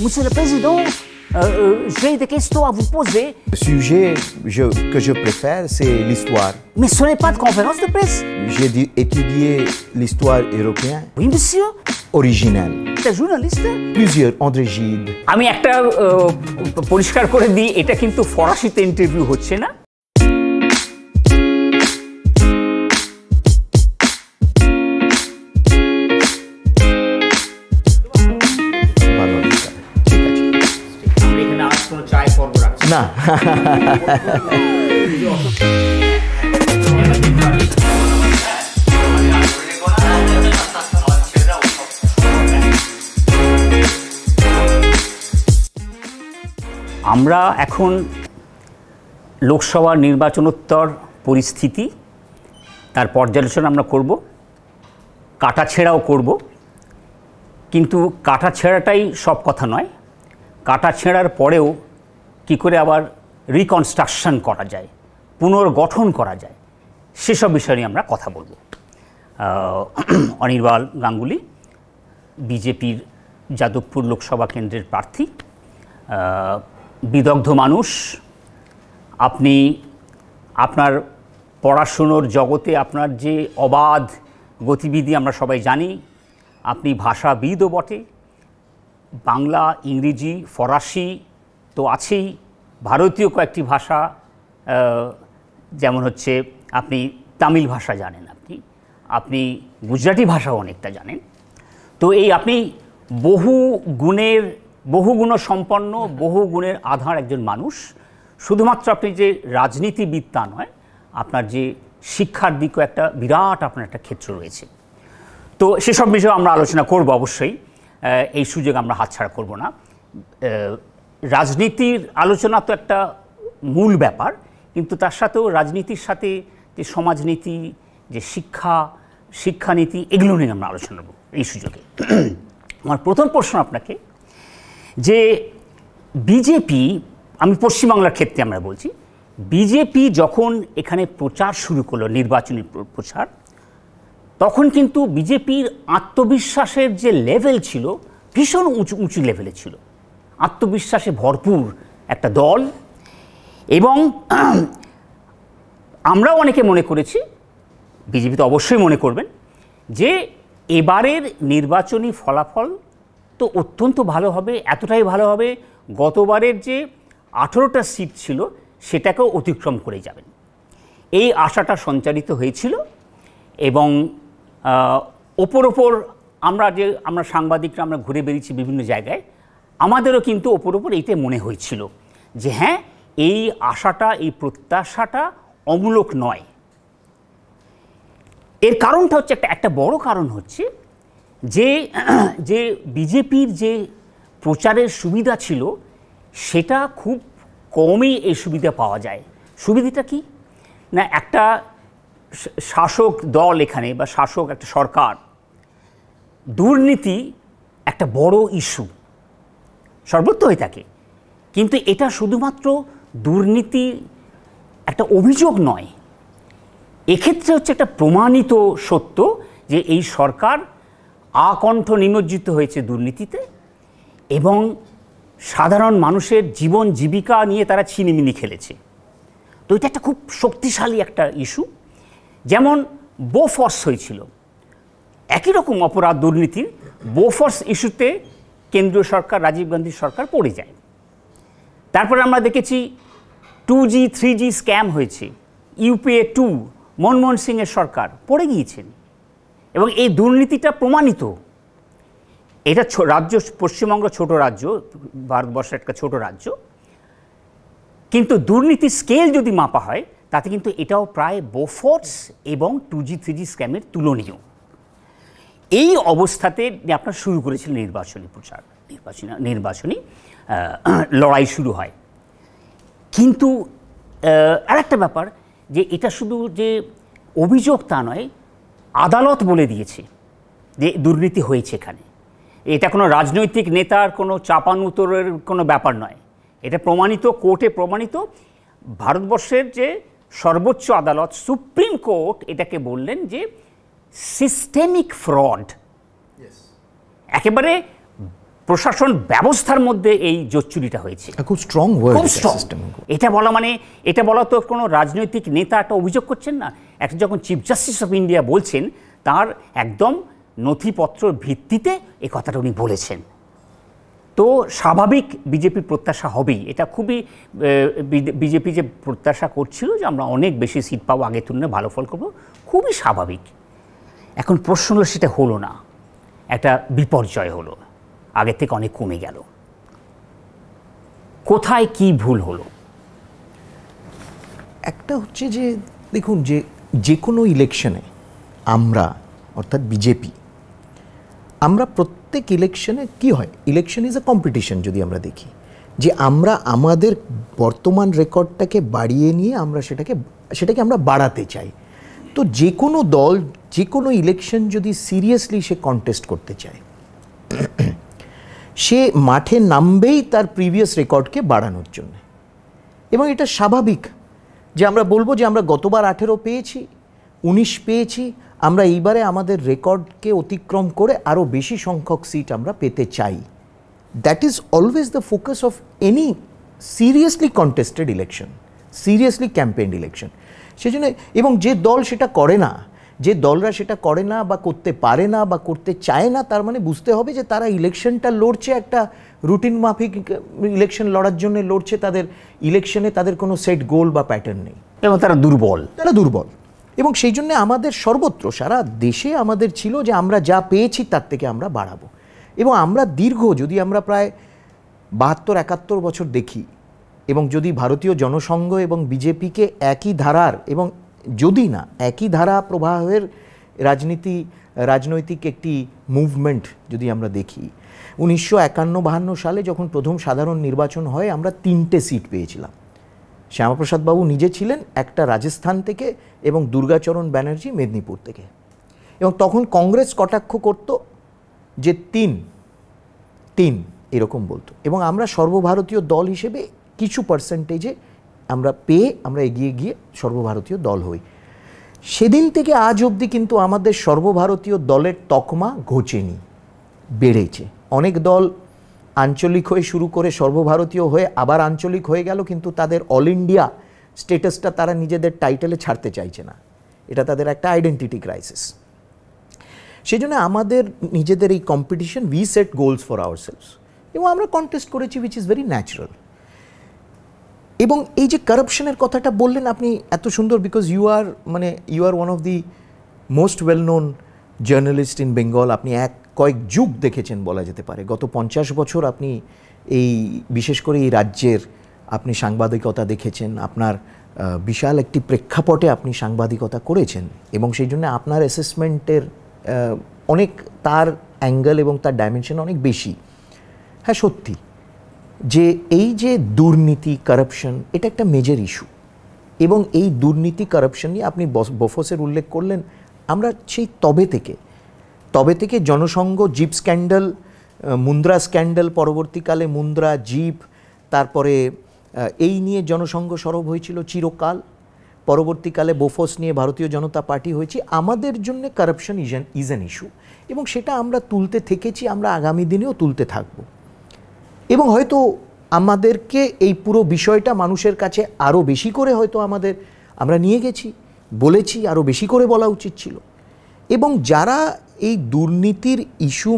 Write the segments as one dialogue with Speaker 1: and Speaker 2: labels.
Speaker 1: Monsieur le Président, j'ai des questions à vous poser.
Speaker 2: Le sujet que je préfère, c'est l'histoire.
Speaker 1: Mais ce n'est pas de conférence de presse.
Speaker 2: J'ai étudié l'histoire européenne.
Speaker 1: Oui, monsieur.
Speaker 2: Originelle.
Speaker 1: T'es journaliste?
Speaker 2: Plusieurs, André Gide.
Speaker 1: আমি একটা পরিষ্কার করে দিই, এটা কিন্তু ফরাসিতে interview হচ্ছে না।
Speaker 2: না
Speaker 1: আমরা এখন লোকসভা নির্বাচনোত্তর পরিস্থিতি তার পর্যালোচনা আমরা করব, কাটাছেঁড়াও করব, কিন্তু কাটাছেঁড়াটাই সব কথা নয়। কাটাছেঁড়ার পরেও কী করে আবার রিকনস্ট্রাকশন করা যায়, পুনর্গঠন করা যায়, সেসব বিষয় নিয়ে আমরা কথা বলব। অনির্বাণ গাঙ্গুলি বিজেপির যাদবপুর লোকসভা কেন্দ্রের প্রার্থী, বিদগ্ধ মানুষ। আপনি আপনার পড়াশুনোর জগতে আপনার যে অবাধ গতিবিধি আমরা সবাই জানি। আপনি ভাষাবিদও বটে। বাংলা, ইংরেজি, ফরাসি তো আছেই, ভারতীয় কয়েকটি ভাষা, যেমন হচ্ছে আপনি তামিল ভাষা জানেন, আপনি গুজরাটি ভাষাও অনেকটা জানেন। তো এই আপনি বহু গুণসম্পন্ন, বহু গুণের আধার একজন মানুষ। শুধুমাত্র আপনি যে রাজনীতিবিদ তা নয়, আপনার যে শিক্ষার দিকও একটা বিরাট আপনার একটা ক্ষেত্র রয়েছে। তো সেসব বিষয়ে আমরা আলোচনা করব অবশ্যই, এই সুযোগ আমরা হাতছাড়া করব না। রাজনীতির আলোচনা তো একটা মূল ব্যাপার, কিন্তু তার সাথেও রাজনীতির সাথে যে সমাজনীতি, যে শিক্ষানীতি, এগুলো নিয়ে আমরা আলোচনা করব এই সুযোগে। আমার প্রথম প্রশ্ন আপনাকে, যে বিজেপি, আমি পশ্চিমবাংলার ক্ষেত্রে আমরা বলছি, বিজেপি যখন এখানে প্রচার শুরু করলো, নির্বাচনী প্রচার, তখন কিন্তু বিজেপির আত্মবিশ্বাসের যে লেভেল ছিল ভীষণ উঁচু লেভেলে ছিল, আত্মবিশ্বাসে ভরপুর একটা দল। এবং আমরাও অনেকে মনে করেছি, বিজেপি তো অবশ্যই মনে করবেন, যে এবারের নির্বাচনী ফলাফল তো অত্যন্ত ভালো হবে, এতটাই ভালো হবে গতবারের যে 18টা সিট ছিল সেটাকেও অতিক্রম করে যাবেন। এই আশাটা সঞ্চারিত হয়েছিল। এবং ওপর আমরা সাংবাদিকরা আমরা ঘুরে বেরিয়েছি বিভিন্ন জায়গায়, আমাদেরও কিন্তু ওপর এইটাই মনে হয়েছিল যে হ্যাঁ, এই আশাটা, এই প্রত্যাশাটা অমূলক নয়। এর কারণটা হচ্ছে একটা বড় কারণ হচ্ছে যে বিজেপির যে প্রচারের সুবিধা ছিল সেটা খুব কমই এই সুবিধা পাওয়া যায়। সুবিধাটা কি না, একটা শাসক দল এখানে বা শাসক একটা সরকার, দুর্নীতি একটা বড় ইস্যু সর্বত্র হয়ে থাকে, কিন্তু এটা শুধুমাত্র দুর্নীতি একটা অভিযোগ নয়, এক্ষেত্রে হচ্ছে একটা প্রমাণিত সত্য যে এই সরকার আকণ্ঠ নিমজ্জিত হয়েছে দুর্নীতিতে, এবং সাধারণ মানুষের জীবন জীবিকা নিয়ে তারা ছিনিমিনি খেলেছে। তো এটা একটা খুব শক্তিশালী একটা ইস্যু। যেমন বোফর্স হয়েছিল, একই রকম অপরাধ, দুর্নীতির বোফর্স ইস্যুতে কেন্দ্রীয় সরকার, রাজীব গান্ধীর সরকার পড়ে যায়। তারপরে আমরা দেখেছি 2G 3G স্ক্যাম হয়েছে, UPA 2, মনমোহন সিংয়ের সরকার পড়ে গিয়েছেন, এবং এই দুর্নীতিটা প্রমাণিত। এটা রাজ্য, পশ্চিমবঙ্গ ছোট রাজ্য, ভারতবর্ষের একটা ছোট রাজ্য, কিন্তু দুর্নীতির স্কেল যদি মাপা হয় তাতে কিন্তু এটাও প্রায় বোফোর্স এবং 2G 3G স্ক্যামের তুলনীয়। এই অবস্থাতে আপনার শুরু করেছিলেন নির্বাচনী প্রচার, নির্বাচনী লড়াই শুরু হয়। কিন্তু আরেকটা ব্যাপার, যে এটা শুধু যে অভিযোগ তা নয়, আদালত বলে দিয়েছে যে দুর্নীতি হয়েছে এখানে। এটা কোনো রাজনৈতিক নেতার কোনো চাপানুতরের কোনো ব্যাপার নয়, এটা প্রমাণিত, কোর্টে প্রমাণিত। ভারতবর্ষের যে সর্বোচ্চ আদালত, সুপ্রিম কোর্ট, এটাকে বললেন যে সিস্টেমিক ফ্রড, একেবারে প্রশাসন ব্যবস্থার মধ্যে এই জোচ্চুরিটা হয়েছে।
Speaker 2: খুব স্ট্রং ওয়ার্ড,
Speaker 1: খুব strong। এটা বলা মানে এটা বলা তো কোনো রাজনৈতিক নেতা একটা অভিযোগ করছেন না, একটা যখন চিফ জাস্টিস অফ ইন্ডিয়া বলছেন তার একদম নথিপত্র ভিত্তিতে এই কথাটা উনি বলেছেন। তো স্বাভাবিক বিজেপির প্রত্যাশা হবেই, এটা খুবই বিজেপি যে প্রত্যাশা করছিল যে আমরা অনেক বেশি সিট পাবো, আগের তুলনায় ভালো ফল করবো, খুবই স্বাভাবিক। এখন প্রশ্ন হলো সেটা হলো না, একটা বিপর্যয় হলো, আগের থেকে অনেক কমে গেল। কোথায় কি ভুল হলো?
Speaker 2: একটা হচ্ছে যে দেখুন, যে কোনো ইলেকশনে আমরা, অর্থাৎ বিজেপি, আমরা প্রত্যেক ইলেকশনে কি হয়, ইলেকশন ইজ এ কম্পিটিশন। যদি আমরা দেখি যে আমরা আমাদের বর্তমান রেকর্ডটাকে বাড়িয়ে নিয়ে আমরা সেটাকে আমরা বাড়াতে চাই, তো যে কোনো দল যে কোনো ইলেকশন যদি সিরিয়াসলি সে কন্টেস্ট করতে চায়, সে মাঠে নামবেই তার প্রিভিয়াস রেকর্ডকে বাড়ানোর জন্য। এবং এটা স্বাভাবিক যে আমরা বলবো যে আমরা গতবার 18 পেয়েছি, 19 পেয়েছি, আমরা এইবারে আমাদের রেকর্ডকে অতিক্রম করে আরও বেশি সংখ্যক সিট আমরা পেতে চাই। That is always the focus of any seriously contested election, seriously campaign election. সেজন্য, এবং যে দল সেটা করে না, যে দলরা সেটা করে না বা করতে পারে না বা করতে চায় না, তার মানে বুঝতে হবে যে তারা ইলেকশনটা লড়ছে একটা রুটিন মাফিক ইলেকশন লড়ার জন্য লড়ছে, তাদের ইলেকশনে তাদের কোনো সেট গোল বা প্যাটার্ন নেই,
Speaker 1: এবং তারা দুর্বল।
Speaker 2: এবং সেই জন্য আমাদের সর্বত্র সারা দেশে আমাদের ছিল যে আমরা যা পেয়েছি তার থেকে আমরা বাড়াবো। এবং আমরা যদি আমরা প্রায় 72-71 বছর দেখি, এবং যদি ভারতীয় জনসংঘ এবং বিজেপিকে একই ধারার, এবং যদি না একই ধারা প্রবাহের রাজনৈতিক একটি মুভমেন্ট যদি আমরা দেখি, 1951-52 সালে যখন প্রথম সাধারণ নির্বাচন হয় আমরা 3টে সিট পেয়েছিলাম। শ্যামাপ্রসাদ বাবু নিজে ছিলেন একটা রাজস্থান থেকে এবং দুর্গাচরণ ব্যানার্জি মেদিনীপুর থেকে। এবং তখন কংগ্রেস কটাক্ষ করত যে 3 এরকম বলতো, এবং আমরা সর্বভারতীয় দল হিসেবে কিছু পার্সেন্টেজে আমরা পেয়ে আমরা এগিয়ে গিয়ে সর্বভারতীয় দল হই। সেদিন থেকে আজ অবধি কিন্তু আমাদের সর্বভারতীয় দলের তকমা ঘোচেনি, বেড়েছে। অনেক দল আঞ্চলিক হয়ে শুরু করে সর্বভারতীয় হয়ে আবার আঞ্চলিক হয়ে গেল, কিন্তু তাদের অল ইন্ডিয়া স্টেটাসটা তারা নিজেদের টাইটেলে ছাড়তে চাইছে না, এটা তাদের একটা আইডেন্টিটি ক্রাইসিস। সেই জন্য আমাদের নিজেদের এই competition, we set goals for ourselves, এবং আমরা কন্টেস্ট করেছি, উইচ ইজ ভেরি ন্যাচারাল। এবং এই যে কারাপশনের কথাটা বললেন আপনি এত সুন্দর, because you are one of the most well known journalist in Bengal. আপনি কয়েক যুগ দেখেছেন বলা যেতে পারে, গত 50 বছর আপনি এই বিশেষ করে এই রাজ্যের আপনি সাংবাদিকতা দেখেছেন, আপনার বিশাল একটি প্রেক্ষাপটে আপনি সাংবাদিকতা করেছেন, এবং সেই জন্য আপনার অ্যাসেসমেন্টের অনেক তার অ্যাঙ্গেল এবং তার ডাইমেনশন অনেক বেশি। হ্যাঁ, সত্যি যে এই যে দুর্নীতি, কারাপশন, এটা একটা মেজর ইস্যু। এবং এই দুর্নীতি কারাপশন নিয়ে আপনি বফসের উল্লেখ করলেন, আমরা সেই তবে থেকে Jana Sangh, jeep scandal, Mundra scandal, পরবর্তীকালে মুন্দ্রা, জিপ, তারপরে এই নিয়ে জনসংঘ সরব হয়েছিল চিরকাল, পরবর্তীকালে বোফোস নিয়ে ভারতীয় জনতা পার্টি হয়েছে। আমাদের জন্য কারাপশন ইজ অ্যান ইস্যু, এবং সেটা আমরা তুলতে থেকেছি, আমরা আগামী দিনেও তুলতে থাকব। এবং হয়তো আমাদেরকে এই পুরো বিষয়টা মানুষের কাছে আরও বেশি করে হয়তো আমরা নিয়ে গেছি, বলেছি, আরও বেশি করে বলা উচিত ছিল। এবং যারা এই দুর্নীতির ইস্যু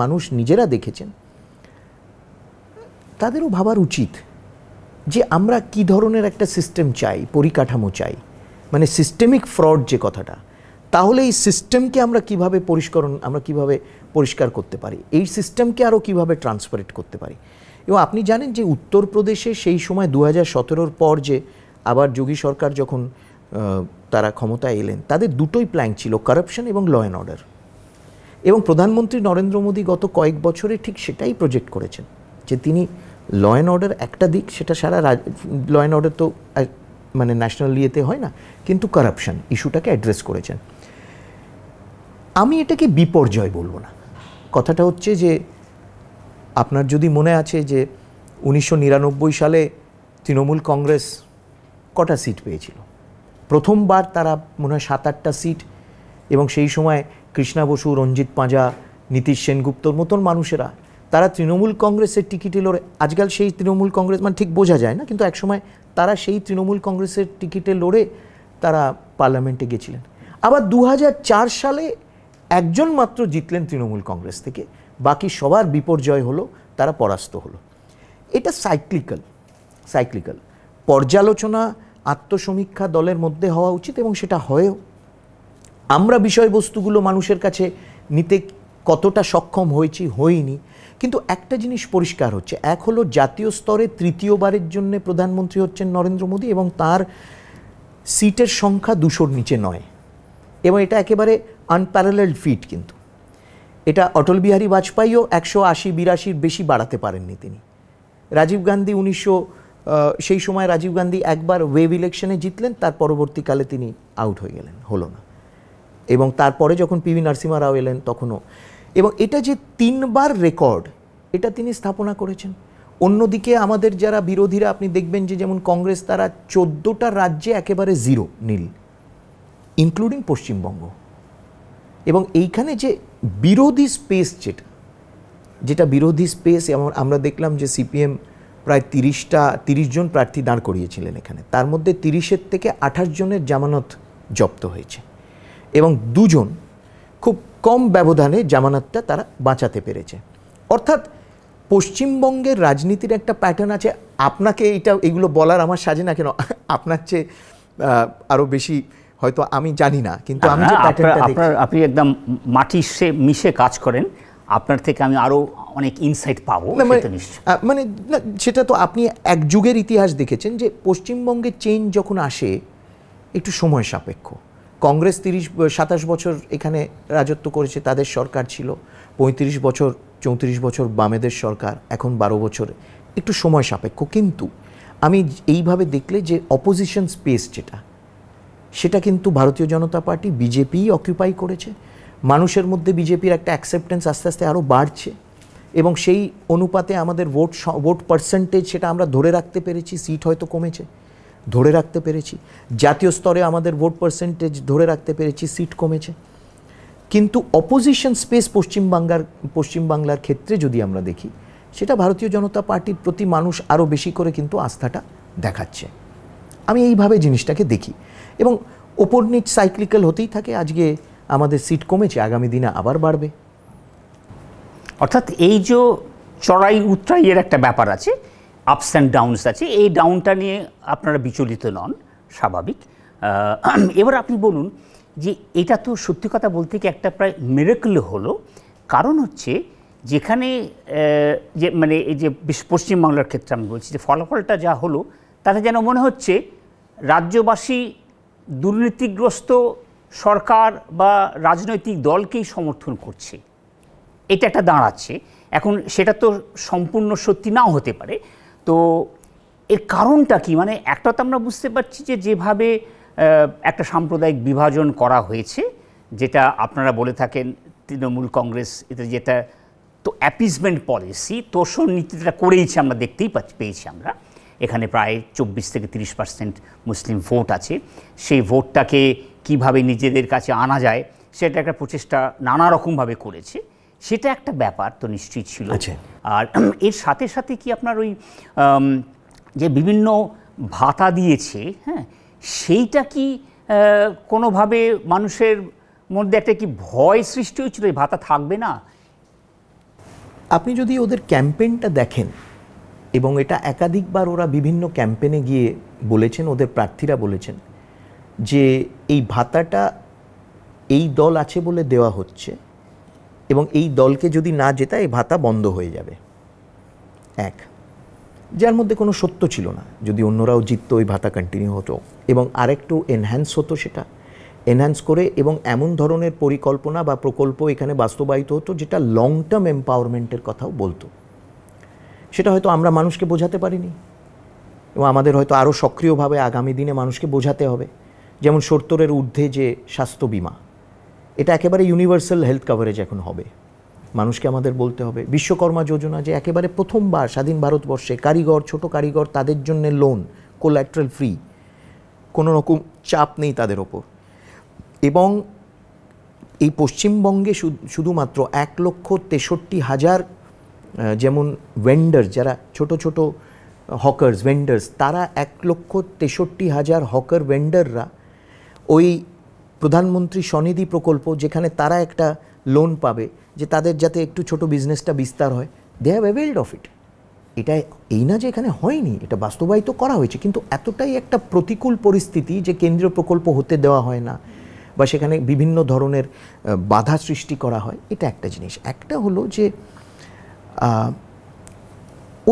Speaker 2: মানুষ নিজেরা দেখেছেন, তাদেরও ভাবার উচিত যে আমরা কি ধরনের একটা সিস্টেম চাই, পরিকাঠামো চাই, মানে সিস্টেমিক ফ্রড যে কথাটা, তাহলে এই সিস্টেমকে আমরা কিভাবে পরিষ্কার করতে পারি, এই সিস্টেমকে আরও কিভাবে ট্রান্সপারেন্ট করতে পারি। এবং আপনি জানেন যে উত্তরপ্রদেশে সেই সময় 2017-র পর যে আবার যোগী সরকার যখন তারা ক্ষমতায় এলেন, তাদের দুটোই প্ল্যান ছিল, কারাপশন এবং ল অ্যান্ড অর্ডার। এবং প্রধানমন্ত্রী নরেন্দ্র মোদী গত কয়েক বছরে ঠিক সেটাই প্রজেক্ট করেছেন, যে তিনি ল অ্যান্ড অর্ডার একটা দিক, সেটা সারা ল অ্যান্ড অর্ডার তো মানে ন্যাশনাল ইয়েতে হয় না, কিন্তু কারাপশন ইস্যুটাকে অ্যাড্রেস করেছেন। আমি এটাকে বিপর্যয় বলবো না। কথাটা হচ্ছে যে আপনার যদি মনে আছে যে 1999 সালে তৃণমূল কংগ্রেস কটা সিট পেয়েছিল, প্রথমবার তারা মনে হয় 7-8টা সিট, এবং সেই সময় কৃষ্ণা বসু, রঞ্জিত পাঁজা, নীতিশ সেনগুপ্তর মতন মানুষেরা তারা তৃণমূল কংগ্রেসের টিকিটে লড়ে, আজকাল সেই তৃণমূল কংগ্রেস মানে ঠিক বোঝা যায় না, কিন্তু একসময় তারা সেই তৃণমূল কংগ্রেসের টিকিটে লড়ে তারা পার্লামেন্টে গেছিলেন। আবার 2004 সালে একজন মাত্র জিতলেন তৃণমূল কংগ্রেস থেকে, বাকি সবার বিপর্যয় হলো, তারা পরাস্ত হলো। এটা সাইক্লিক্যাল পর্যালোচনা, আত্মসমীক্ষা দলের মধ্যে হওয়া উচিত এবং সেটা হয়েও। আমরা বিষয়বস্তুগুলো মানুষের কাছে নিতে কতটা সক্ষম হয়েছি হইনি, কিন্তু একটা জিনিস পরিষ্কার হচ্ছে, এক হলো জাতীয় স্তরে তৃতীয়বারের জন্য প্রধানমন্ত্রী হচ্ছেন নরেন্দ্র মোদী এবং তার সিটের সংখ্যা 200-র নিচে নয়, এবং এটা একেবারে আনপ্যারালেলড ফিট। কিন্তু এটা অটল বিহারী বাজপেয়ীও 180-82-র বেশি বাড়াতে পারেননি তিনি। রাজীব গান্ধী সেই সময় রাজীব গান্ধী একবার ওয়েভ ইলেকশনে জিতলেন, তার পরবর্তীকালে তিনি আউট হয়ে গেলেন, হলো না। এবং তারপরে যখন পিভি নরসিংহ রাও এলেন তখনও, এবং এটা যে 3বার রেকর্ড, এটা তিনি স্থাপনা করেছেন। অন্যদিকে আমাদের যারা বিরোধীরা, আপনি দেখবেন যে যেমন কংগ্রেস, তারা 14টা রাজ্যে একেবারে জিরো, নীল, ইনক্লুডিং পশ্চিমবঙ্গ। এবং এইখানে যে বিরোধী স্পেস, যেটা বিরোধী স্পেস, আমরা দেখলাম যে সিপিএম প্রায় 30 জন প্রার্থী দাঁড় করিয়েছিলেন এখানে, তার মধ্যে 30-এর থেকে 28 জনের জামানত জব্দ হয়েছে এবং 2 জন খুব কম ব্যবধানে জামানতটা তারা বাঁচাতে পেরেছে। অর্থাৎ পশ্চিমবঙ্গের রাজনীতির একটা প্যাটার্ন আছে। আপনাকে এগুলো বলার আমার সাজে না কেন, আপনার চেয়ে আরও বেশি হয়তো আমি জানি না, কিন্তু আমি যে প্যাটার্নটা দেখি,
Speaker 1: আপনি একদম মাটির মিশে কাজ করেন, আপনার থেকে আমি আরও অনেক ইনসাইট পাবো।
Speaker 2: মানে সেটা তো আপনি এক যুগের ইতিহাস দেখেছেন যে পশ্চিমবঙ্গে চেঞ্জ যখন আসে একটু সময় সাপেক্ষ। কংগ্রেস 27 বছর এখানে রাজত্ব করেছে, তাদের সরকার ছিল। 34 বছর বামেদের সরকার, এখন 12 বছর, একটু সময় সাপেক্ষ। কিন্তু আমি এইভাবে দেখলে যে অপোজিশন স্পেস সেটা কিন্তু ভারতীয় জনতা পার্টি, বিজেপি অকিউপাই করেছে। মানুষের মধ্যে বিজেপির একটা অ্যাকসেপ্টেন্স আস্তে আস্তে আরও বাড়ছে এবং সেই অনুপাতে আমাদের ভোট পার্সেন্টেজ সেটা আমরা ধরে রাখতে পেরেছি। সিট হয়তো কমেছে, ধরে রাখতে পেরেছি। জাতীয় স্তরে আমাদের ভোট পার্সেন্টেজ ধরে রাখতে পেরেছি, সিট কমেছে। কিন্তু অপোজিশন স্পেস পশ্চিমবাংলার ক্ষেত্রে যদি আমরা দেখি, সেটা ভারতীয় জনতা পার্টির প্রতি মানুষ আরও বেশি করে কিন্তু আস্থাটা দেখাচ্ছে। আমি এইভাবে জিনিসটাকে দেখি এবং ওপর নিচ সাইক্লিক্যাল হতেই থাকে। আজকে আমাদের সিট কমেছে, আগামী দিনে আবার বাড়বে।
Speaker 1: অর্থাৎ এই যে চড়াই উতরাইয়ের একটা ব্যাপার আছে, আপস অ্যান্ড ডাউনস আছে, এই ডাউনটা নিয়ে আপনারা বিচলিত নন, স্বাভাবিক। এবার আপনি বলুন যে এটা তো সত্যি কথা বলতে কি একটা প্রায় মিরাকল হলো। কারণ হচ্ছে যেখানে যে মানে এই যে পশ্চিমবাংলার ক্ষেত্রে আমি বলছি যে ফলাফলটা যা হলো, তাতে যেন মনে হচ্ছে রাজ্যবাসী দুর্নীতিগ্রস্ত সরকার বা রাজনৈতিক দলকেই সমর্থন করছে, এটা একটা দাঁড়াচ্ছে। এখন সেটা তো সম্পূর্ণ সত্যি নাও হতে পারে। তো এর কারণটা কি? মানে একটা তো আমরা বুঝতে পারছি যে যেভাবে একটা সাম্প্রদায়িক বিভাজন করা হয়েছে, যেটা আপনারা বলে থাকেন তৃণমূল কংগ্রেস, এটা যেটা তো অ্যাপিসমেন্ট পলিসি, তোষণ নীতিটা করেইছে, আমরা দেখতেই পেয়েছি। আমরা এখানে প্রায় 24-30% মুসলিম ভোট আছে। সেই ভোটটাকে কিভাবে নিজেদের কাছে আনা যায় সেটা একটা প্রচেষ্টা নানা রকমভাবে করেছে, সেটা একটা ব্যাপার তো নিশ্চয়ই ছিল। আর এর সাথে সাথে কি আপনার ওই যে বিভিন্ন ভাতা দিয়েছে, হ্যাঁ, সেইটা কি কোনোভাবে মানুষের মধ্যে একটা কি ভয় সৃষ্টি হয়েছিল এই ভাতা থাকবে না?
Speaker 2: আপনি যদি ওদের ক্যাম্পেইনটা দেখেন, এবং এটা একাধিকবার ওরা বিভিন্ন ক্যাম্পেইনে গিয়ে বলেছেন, ওদের প্রার্থীরা বলেছেন যে এই ভাতাটা এই দল আছে বলে দেওয়া হচ্ছে এবং এই দলকে যদি না জেতায় এই ভাতা বন্ধ হয়ে যাবে। যার মধ্যে কোনো সত্য ছিল না। যদি অন্যরাও জিততো ওই ভাতা কন্টিনিউ হতো এবং আরেকটু এনহ্যান্স হতো, সেটা এনহ্যান্স করে এবং এমন ধরনের পরিকল্পনা বা প্রকল্প এখানে বাস্তবায়িত হতো যেটা লং টার্ম এম্পাওয়ারমেন্টের কথাও বলতো। সেটা হয়তো আমরা মানুষকে বোঝাতে পারিনি এবং আমাদের হয়তো আরও সক্রিয়ভাবে আগামী দিনে মানুষকে বোঝাতে হবে। যেমন 70-এর ঊর্ধ্বে যে স্বাস্থ্য বিমা, এটা একেবারে ইউনিভার্সাল হেলথ কভারেজ এখন হবে, মানুষকে আমাদের বলতে হবে। বিশ্বকর্মা যোজনা, যে একেবারে প্রথমবার স্বাধীন ভারতবর্ষে কারিগর, ছোট কারিগর, তাদের জন্য লোন, কোল্যাট্রাল ফ্রি, কোনো রকম চাপ নেই তাদের ওপর। এবং এই পশ্চিমবঙ্গে শুধুমাত্র 1,63,000 যেমন ভেন্ডার্স, যারা ছোট ছোট হকার্স ভেন্ডার্স, তারা 1,63,000 হকার ভেন্ডাররা ওই প্রধানমন্ত্রী স্বনিধি প্রকল্প, যেখানে তারা একটা লোন পাবে যে তাদের যাতে একটু ছোট বিজনেসটা বিস্তার হয়, দে হ্যাভ অ্যাভেলড অফ ইট। এটা এই না যে এখানে হয়নি, এটা বাস্তবায়িত করা হয়েছে, কিন্তু এতটাই একটা প্রতিকূল পরিস্থিতি যে কেন্দ্রীয় প্রকল্প হতে দেওয়া হয় না বা সেখানে বিভিন্ন ধরনের বাধা সৃষ্টি করা হয়, এটা একটা জিনিস। একটা হলো যে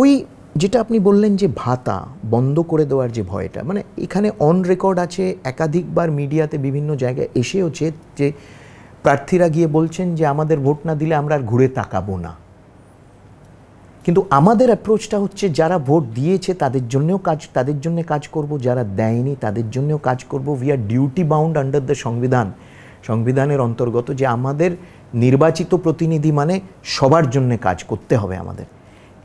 Speaker 2: ওই যেটা আপনি বললেন যে ভাতা বন্ধ করে দেওয়ার যে ভয়টা, মানে এখানে অন রেকর্ড আছে, একাধিকবার মিডিয়াতে বিভিন্ন জায়গায় এসেওছে যে প্রার্থীরা গিয়ে বলছেন যে আমাদের ভোট না দিলে আমরা আর ঘুরে তাকাবো না। কিন্তু আমাদের অ্যাপ্রোচটা হচ্ছে যারা ভোট দিয়েছে তাদের জন্য কাজ করব, যারা দেয়নি তাদের জন্যও কাজ করব। We are duty bound under the সংবিধানের অন্তর্গত যে আমাদের নির্বাচিত প্রতিনিধি মানে সবার জন্য কাজ করতে হবে আমাদের।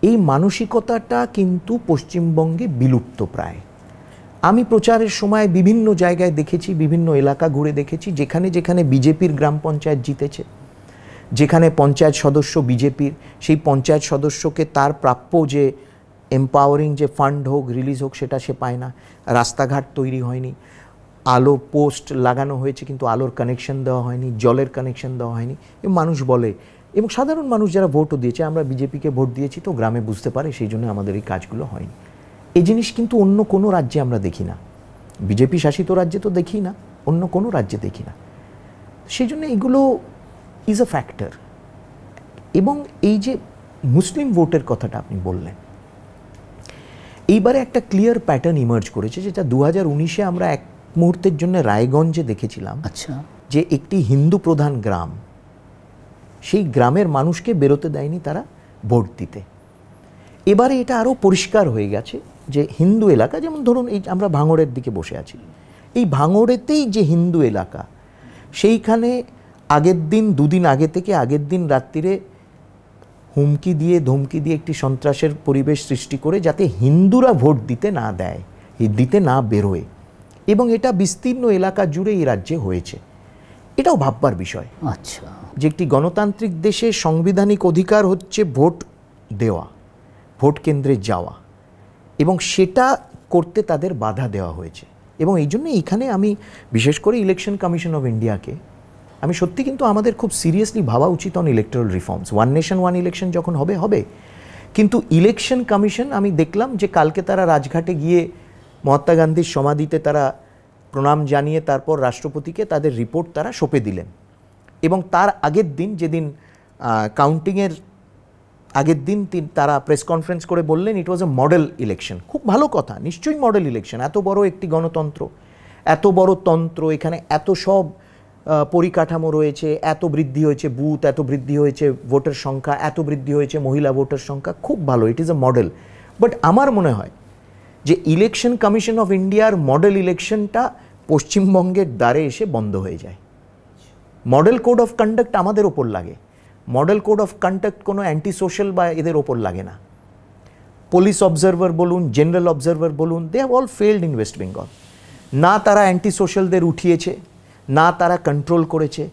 Speaker 2: এই মানসিকতাটা কিন্তু পশ্চিমবঙ্গে বিলুপ্ত প্রায়। আমি প্রচারের সময় বিভিন্ন জায়গায় দেখেছি, বিভিন্ন এলাকা ঘুরে দেখেছি, যেখানে যেখানে বিজেপির গ্রাম পঞ্চায়েত জিতেছে, যেখানে পঞ্চায়েত সদস্য বিজেপির, সেই পঞ্চায়েত সদস্যকে তার প্রাপ্য যে এম্পাওয়ারিং যে ফান্ড হোক, রিলিজ হোক, সেটা সে পায় না। রাস্তাঘাট তৈরি হয়নি, আলো পোস্ট লাগানো হয়েছে কিন্তু আলোর কানেকশন দেওয়া হয়নি, জলের কানেকশন দেওয়া হয়নি। মানুষ বলে, এবং সাধারণ মানুষ যারা ভোটও দিয়েছে, আমরা বিজেপিকে ভোট দিয়েছি তো গ্রামে বুঝতে পারে, সেই জন্য আমাদের এই কাজগুলো হয়নি। এই জিনিস কিন্তু অন্য কোনো রাজ্যে আমরা দেখি না, বিজেপি শাসিত রাজ্যে তো দেখি না, অন্য কোনো রাজ্যে দেখি না। সেই জন্য এগুলো ইজ আ ফ্যাক্টর। এবং এই যে মুসলিম ভোটের কথাটা আপনি বললেন, এইবারে একটা ক্লিয়ার প্যাটার্ন ইমার্জ করেছে, যেটা 2019-এ আমরা এক মুহূর্তের জন্য রায়গঞ্জে দেখেছিলাম।
Speaker 1: আচ্ছা, যে
Speaker 2: একটি হিন্দু প্রধান গ্রাম, সেই গ্রামের মানুষকে বেরোতে দেয়নি তারা ভোট দিতে। এবারে এটা আরও পরিষ্কার হয়ে গেছে যে হিন্দু এলাকা, যেমন ধরুন এই আমরা ভাঙড়ের দিকে বসে আছি, এই ভাঙড়েতেই যে হিন্দু এলাকা, সেইখানে আগের দিন, দুদিন আগে থেকে আগের দিন রাত্রিরে হুমকি দিয়ে ধমকি দিয়ে একটি সন্ত্রাসের পরিবেশ সৃষ্টি করে যাতে হিন্দুরা ভোট দিতে না দেয়, দিতে না বেরোয়, এবং এটা বিস্তীর্ণ এলাকা জুড়ে এই রাজ্যে হয়েছে। এটাও ভাববার বিষয়।
Speaker 1: আচ্ছা,
Speaker 2: যে একটি গণতান্ত্রিক দেশে সাংবিধানিক অধিকার হচ্ছে ভোট দেওয়া, ভোট কেন্দ্রে যাওয়া, এবং সেটা করতে তাদের বাধা দেওয়া হয়েছে। এবং এই জন্য এখানে আমি বিশেষ করে ইলেকশন কমিশন অফ ইন্ডিয়াকে আমি সত্যি, কিন্তু আমাদের খুব সিরিয়াসলি ভাবা উচিত on electoral reforms. One nation one election যখন হবে, কিন্তু ইলেকশন কমিশন, আমি দেখলাম যে কালকে তারা রাজঘাটে গিয়ে মহাত্মা গান্ধীর সমাধিতে তারা প্রণাম জানিয়ে তারপর রাষ্ট্রপতিকে তাদের রিপোর্ট তারা সঁপে দিলেন। এবং তার আগের দিন, যেদিন কাউন্টিংয়ের আগের দিন, তারা প্রেস কনফারেন্স করে বললেন ইট ওয়াজ এ মডেল ইলেকশন। খুব ভালো কথা, নিশ্চয়ই মডেল ইলেকশন। এত বড় একটি গণতন্ত্র, এত বড় তন্ত্র, এখানে এত সব পরিকাঠামো রয়েছে, এত বৃদ্ধি হয়েছে বুথ, এত বৃদ্ধি হয়েছে ভোটের সংখ্যা, এত বৃদ্ধি হয়েছে মহিলা ভোটের সংখ্যা, খুব ভালো, it is a model. But আমার মনে হয় যে ইলেকশন কমিশন অফ ইন্ডিয়ার মডেল ইলেকশনটা পশ্চিমবঙ্গের দ্বারে এসে বন্ধ হয়ে যায়। মডেল কোড অফ কন্ডাক্ট আমাদের ওপর লাগে, মডেল কোড অফ কন্ডাক্ট কোনো অ্যান্টি সোশ্যাল বা এদের ওপর লাগে না। পুলিশ অবজারভার বলুন, জেনারেল অবজারভার বলুন, they have all failed in West Bengal. না তারা অ্যান্টি সোশ্যালদের উঠিয়েছে, না তারা কন্ট্রোল করেছে,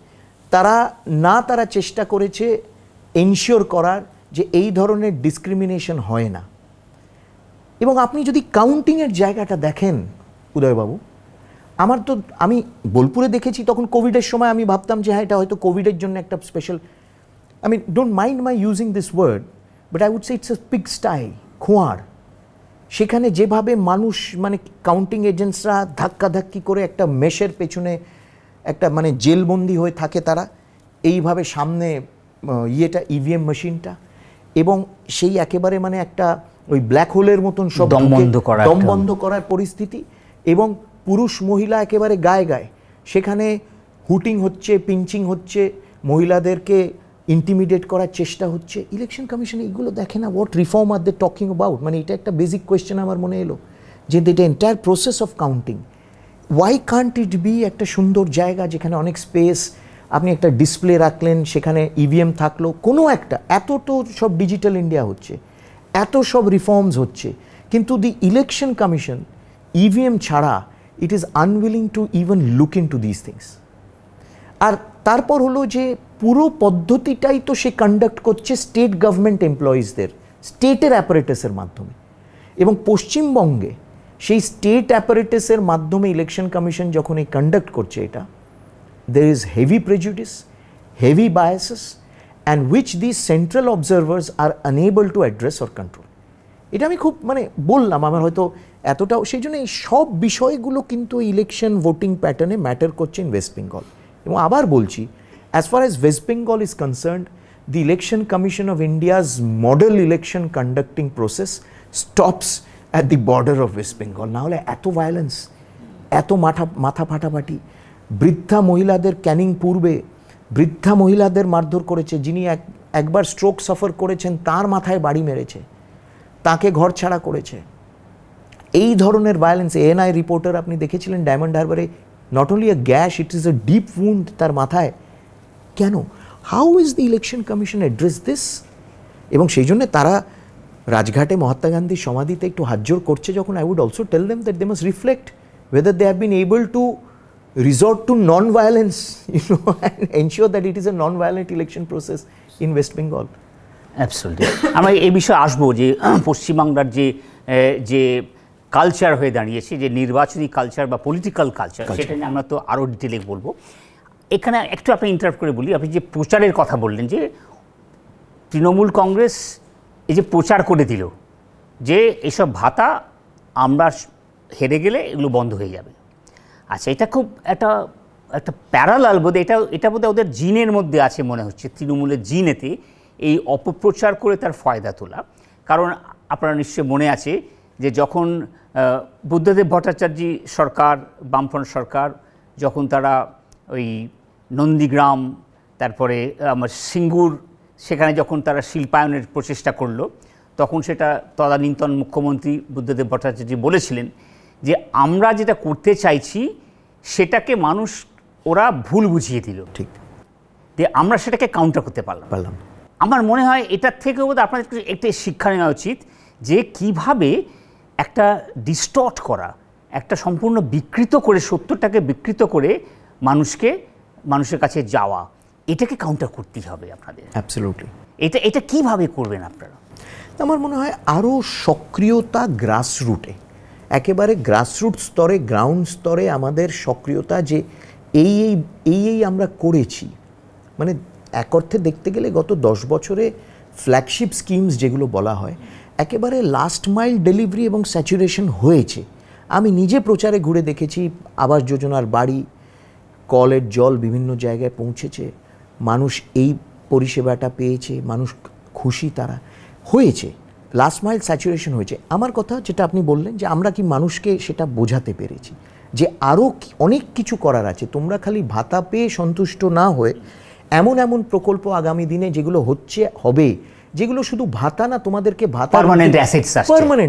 Speaker 2: তারা চেষ্টা করেছে এনশিওর করার যে এই ধরনের ডিসক্রিমিনেশন হয় না। এবং আপনি যদি কাউন্টিংয়ের জায়গাটা দেখেন উদয়বাবু, আমি বোলপুরে দেখেছি, তখন কোভিডের সময় আমি ভাবতাম যে হ্যাঁ, এটা হয়তো কোভিডের জন্য একটা special, don't mind my using this word, but I would say it's a pigsty, খোঁয়ার। সেখানে যেভাবে মানুষ, কাউন্টিং এজেন্টসরা ধাক্কাধাক্কি করে একটা মেশের পেছনে একটা জেলবন্দি হয়ে থাকে, তারা এইভাবে সামনে ইভিএম মেশিনটা, এবং সেই একেবারে একটা ওই ব্ল্যাক হোলের মতন সব দম বন্ধ করার পরিস্থিতি, এবং পুরুষ মহিলা একেবারে গায়ে গায়ে সেখানে হুটিং হচ্ছে, পিঞ্চিং হচ্ছে, মহিলাদেরকে ইন্টিমিডেট করার চেষ্টা হচ্ছে। ইলেকশন কমিশন এইগুলো দেখে না। What reform are they talking about? এটা একটা বেসিক কোয়েশ্চেন আমার মনে এলো, যে the entire process of counting, why can't it be একটা সুন্দর জায়গা যেখানে অনেক স্পেস, আপনি একটা ডিসপ্লে রাখলেন, সেখানে ইভিএম থাকলো, কোনো একটা, এত তো সব ডিজিটাল ইন্ডিয়া হচ্ছে, এত সব রিফর্মস হচ্ছে, কিন্তু দি ইলেকশন কমিশন ইভিএম ছাড়া it is unwilling to even look into this things. আর তারপর হলো যে পুরো পদ্ধতিটাই তো সে কন্ডাক্ট করছে স্টেট গভর্নমেন্ট এমপ্লয়িজদের, স্টেটের অ্যাপারেটাসের মাধ্যমে। এবং পশ্চিমবঙ্গে সেই স্টেট অ্যাপারেটাসের মাধ্যমে ইলেকশন কমিশন যখন এই কন্ডাক্ট করছে, এটা there is heavy prejudice, heavy biases, and which these central observers are unable to address or control. এটা আমি খুব বললাম, আমার হয়তো এতটাও, সেই জন্য এই সব বিষয়গুলো কিন্তু ইলেকশন ভোটিং প্যাটার্নে ম্যাটার করছে ইন ওয়েস্ট বেঙ্গল। এবং আবার বলছি, as far as West Bengal is concerned, the election commission of India's model election conducting process stops at the border of West Bengal. না হলে এত ভায়োলেন্স, এত মাথা ফাটাফাটি, বৃদ্ধা মহিলাদের ক্যানিং পূর্বে বৃদ্ধা মহিলাদের মারধর করেছে, যিনি একবার স্ট্রোক সাফার করেছেন তার মাথায় বাড়ি মেরেছে, তাকে ঘর ছাড়া করেছে। এই ধরনের ভায়োলেন্স, এএনআই রিপোর্টার আপনি দেখেছিলেন ডায়মন্ড হারবারে, not only a gash, it is a deep wound তার মাথায়। কেন? How is the election commission address this? এবং সেই জন্য তারা রাজঘাটে মহাত্মা গান্ধীর সমাধিতে একটু হাতজোড় করছে যখন, I would also tell them that they must reflect whether they have been able to resort to non-violence, and ensure that it is a non-violent election process in West Bengal.
Speaker 1: Absolutely. আমরা এই বিষয়ে আসবো যে পশ্চিমবাংলার যে culture হয়ে দাঁড়িয়েছে, যে নির্বাচনী কালচার বা পলিটিক্যাল কালচার, সেটা নিয়ে আমরা তো আরও ডিটেলে বলবো। এখানে একটু আপনি ইন্টারাপ্ট করে বলি, আপনি যে প্রচারের কথা বললেন, যে তৃণমূল কংগ্রেস এই যে প্রচার করে দিল যে এসব ভাতা আমরা হেরে গেলে এগুলো বন্ধ হয়ে যাবে। আচ্ছা, এটা খুব একটা প্যারালাল বোধ, এটা বোধহয় ওদের জিনের মধ্যে আছে মনে হচ্ছে, তৃণমূলের জিনেতে এই অপপ্রচার করে তার ফায়দা তোলা। কারণ আপনারা নিশ্চয়ই মনে আছে যে যখন বুদ্ধদেব ভট্টাচার্য সরকার, বামফ্রন্ট সরকার, যখন তারা ওই নন্দীগ্রাম, তারপরে আমার সিঙ্গুর, সেখানে যখন তারা শিল্পায়নের প্রচেষ্টা করলো, তখন সেটা তদানীন্তন মুখ্যমন্ত্রী বুদ্ধদেব ভট্টাচার্য বলেছিলেন যে আমরা যেটা করতে চাইছি সেটাকে মানুষ ওরা ভুল বুঝিয়ে দিল,
Speaker 2: ঠিক,
Speaker 1: যে আমরা সেটাকে কাউন্টার করতে পারলাম। আমার মনে হয় এটার থেকেও বোধহয় আপনাদের একটা শিক্ষা নেওয়া উচিত, যে কিভাবে একটা ডিস্টর্ট করা, একটা সম্পূর্ণ বিকৃত করে, সত্যটাকে বিকৃত করে মানুষের কাছে যাওয়া, এটাকে কাউন্টার করতেই হবে আপনাদের।
Speaker 2: অ্যাবসলিউটলি।
Speaker 1: এটা কিভাবে করবেন আপনারা?
Speaker 2: আমার মনে হয় আরও সক্রিয়তা গ্রাসরুটে, একেবারে গ্রাসরুট স্তরে, গ্রাউন্ড স্তরে আমাদের সক্রিয়তা, যে এই আমরা করেছি। এক অর্থে দেখতে গেলে গত 10 বছরে ফ্ল্যাগশিপ স্কিমস যেগুলো বলা হয়, একেবারে লাস্ট মাইল ডেলিভারি এবং স্যাচুরেশন হয়েছে। আমি নিজে প্রচারে ঘুরে দেখেছি, আবাস যোজনার বাড়ি, কলের জল বিভিন্ন জায়গায় পৌঁছেছে, মানুষ এই পরিষেবাটা পেয়েছে, মানুষ খুশি, তারা হয়েছে, লাস্ট মাইল স্যাচুরেশন হয়েছে। আমার কথা যেটা আপনি বললেন, যে আমরা কি মানুষকে সেটা বোঝাতে পেরেছি যে আরও অনেক কিছু করার আছে, তোমরা খালি ভাতা পেয়ে সন্তুষ্ট না হয়ে এমন প্রকল্প আগামী দিনে যেগুলো হবে, যেগুলো শুধু ভাতা না, তোমাদেরকে ভাতা পার্মানেন্ট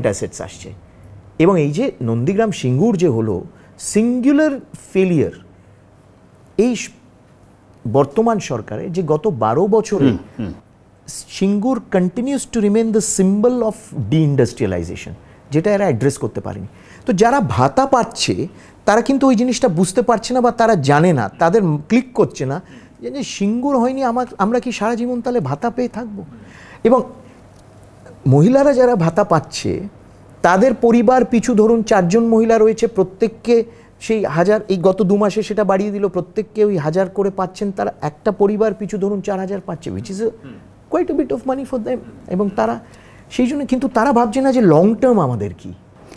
Speaker 2: অ্যাসেটস আসছে। এবং এই যে নন্দীগ্রাম সিঙ্গুর যে হলো সিঙ্গুলার ফেলিয়ার, এই বর্তমান সরকারে যে গত 12 বছরে Singur continues to remain the symbol of deindustrialisation, যেটা এরা অ্যাড্রেস করতে পারেনি। তো যারা ভাতা পাচ্ছে তারা কিন্তু ওই জিনিসটা বুঝতে পারছে না, বা তারা জানে না, তাদের ক্লিক করছে না যে সিঙ্গুর হয়নি, আমরা কি সারা জীবন তাহলে ভাতা পেয়ে থাকবো? এবং মহিলারা যারা ভাতা পাচ্ছে, তাদের পরিবার পিছু ধরুন 4 জন মহিলা রয়েছে, প্রত্যেককে সেই 1000, এই গত 2 মাসে সেটা বাড়িয়ে দিল, প্রত্যেককে ওই 1000 করে পাচ্ছেন, তারা একটা পরিবার পিছু ধরুন 4000 পাচ্ছে, which is quite a bit of money for them. এবং তারা সেই জন্য, কিন্তু তারা ভাবছে না যে লং টার্ম আমাদের কি,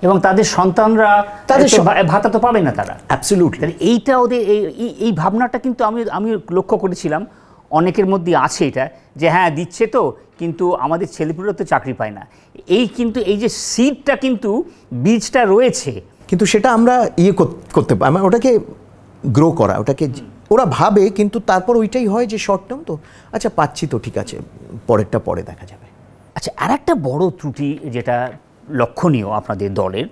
Speaker 1: এবং তাদের সন্তানরা তাদের ভাতা তো পাবে না তারা।
Speaker 2: অ্যাবসলিউটলি।
Speaker 1: এইটা ওদের এই ভাবনাটা কিন্তু আমি লক্ষ্য করেছিলাম অনেকের মধ্যে আছে, এটা যে হ্যাঁ দিচ্ছে তো, কিন্তু আমাদের ছেলেপুলেরা তো চাকরি পায় না। কিন্তু এই যে সিডটা, কিন্তু বীজটা রয়েছে,
Speaker 2: কিন্তু সেটা আমরা করতে পারি, ওটাকে গ্রো করা, ওটাকে ওরা ভাবে, কিন্তু তারপর ওইটাই হয় যে শর্ট টার্ম, তো আচ্ছা পাচ্ছি তো ঠিক আছে, পরেরটা পরে দেখা যাবে।
Speaker 1: আচ্ছা, আর একটা বড় ত্রুটি যেটা লক্ষণীয় আপনাদের দলের,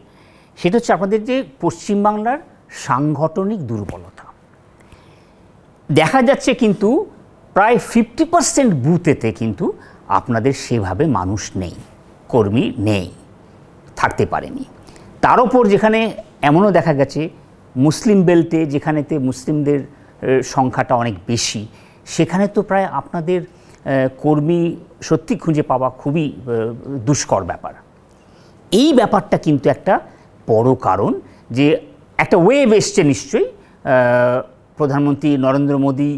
Speaker 1: সেটা হচ্ছে আপনাদের যে পশ্চিমবাংলার সাংগঠনিক দুর্বলতা দেখা যাচ্ছে। কিন্তু প্রায় 50% বুথেতে কিন্তু আপনাদের সেভাবে মানুষ নেই, কর্মী নেই, থাকতে পারেনি। তার ওপর যেখানে এমনও দেখা গেছে মুসলিম বেল্টে, যেখানেতে মুসলিমদের সংখ্যাটা অনেক বেশি, সেখানে তো প্রায় আপনাদের কর্মী সত্যি খুঁজে পাওয়া খুবই দুষ্কর ব্যাপার। এই ব্যাপারটা কিন্তু একটা বড় কারণ যে একটা ওয়েভ এসছে নিশ্চয়ই। প্রধানমন্ত্রী নরেন্দ্র মোদী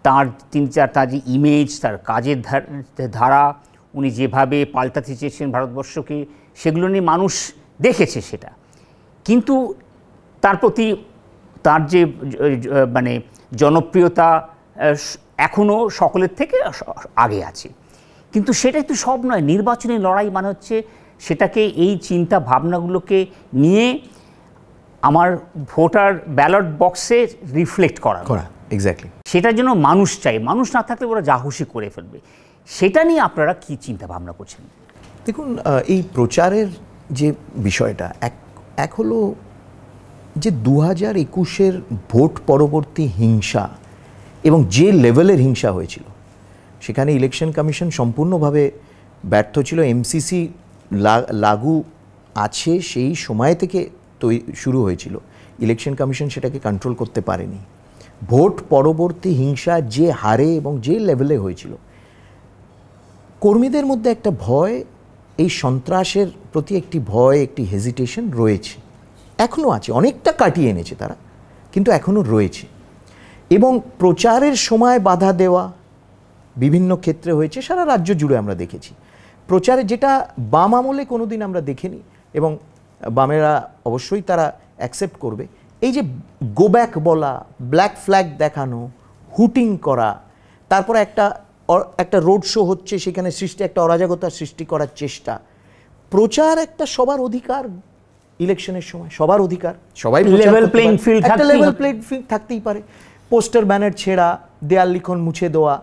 Speaker 1: তার তার যে ইমেজ, তার কাজের ধারা, উনি যেভাবে পাল্টাতে চেয়েছেন ভারতবর্ষকে, সেগুলো নিয়ে মানুষ দেখেছে সেটা। কিন্তু তার প্রতি তার যে মানে জনপ্রিয়তা এখনও সকলের থেকে আগে আছে। কিন্তু সেটাই তো সব নয়। নির্বাচনী লড়াই মানে হচ্ছে সেটাকে, এই চিন্তা ভাবনাগুলোকে নিয়ে আমার ভোটার ব্যালট বক্সে রিফ্লেক্ট করা।
Speaker 2: এক্স্যাক্টলি।
Speaker 1: সেটার জন্য মানুষ চাই, মানুষ না থাকলে ওরা যা খুশি করে ফেলবে। সেটা নিয়ে আপনারা কি চিন্তা ভাবনা করছেন?
Speaker 2: দেখুন, এই প্রচারের যে বিষয়টা, এক হলো যে 2021-এর ভোট পরবর্তী হিংসা এবং যে লেভেলের হিংসা হয়েছিল, সেখানে ইলেকশন কমিশন সম্পূর্ণভাবে ব্যর্থ ছিল। এমসিসি লাগু আছে সেই সময় থেকে শুরু হয়েছিল, ইলেকশন কমিশন সেটাকে কন্ট্রোল করতে পারেনি। ভোট পরবর্তী হিংসা যে হারে এবং যে লেভেলে হয়েছিল, কর্মীদের মধ্যে একটা ভয়, এই সন্ত্রাসের প্রতি একটি ভয়, একটি হেজিটেশন রয়েছে, এখনও আছে। অনেকটা কাটিয়ে এনেছে তারা, কিন্তু এখনও রয়েছে। এবং প্রচারের সময় বাধা দেওয়া বিভিন্ন ক্ষেত্রে হয়েছে, সারা রাজ্য জুড়ে আমরা দেখেছি। প্রচারে যেটা বাম আমলে কোনো দিন আমরা দেখিনি, এবং বামেরা অবশ্যই তারা অ্যাকসেপ্ট করবে, এই যে গো ব্যাক বলা, ব্ল্যাক ফ্ল্যাগ দেখানো, হুটিং করা, তারপরে একটা রোড শো হচ্ছে, সেখানে একটা অরাজকতার সৃষ্টি করার চেষ্টা। প্রচার একটা সবার অধিকার, ইলেকশনের সময় সবার অধিকার, সবাই
Speaker 1: লেভেল প্লেইং ফিল্ড
Speaker 2: থাকতেই পারে। পোস্টার ব্যানার ছেঁড়া, দেয়াল লিখন মুছে দেওয়া,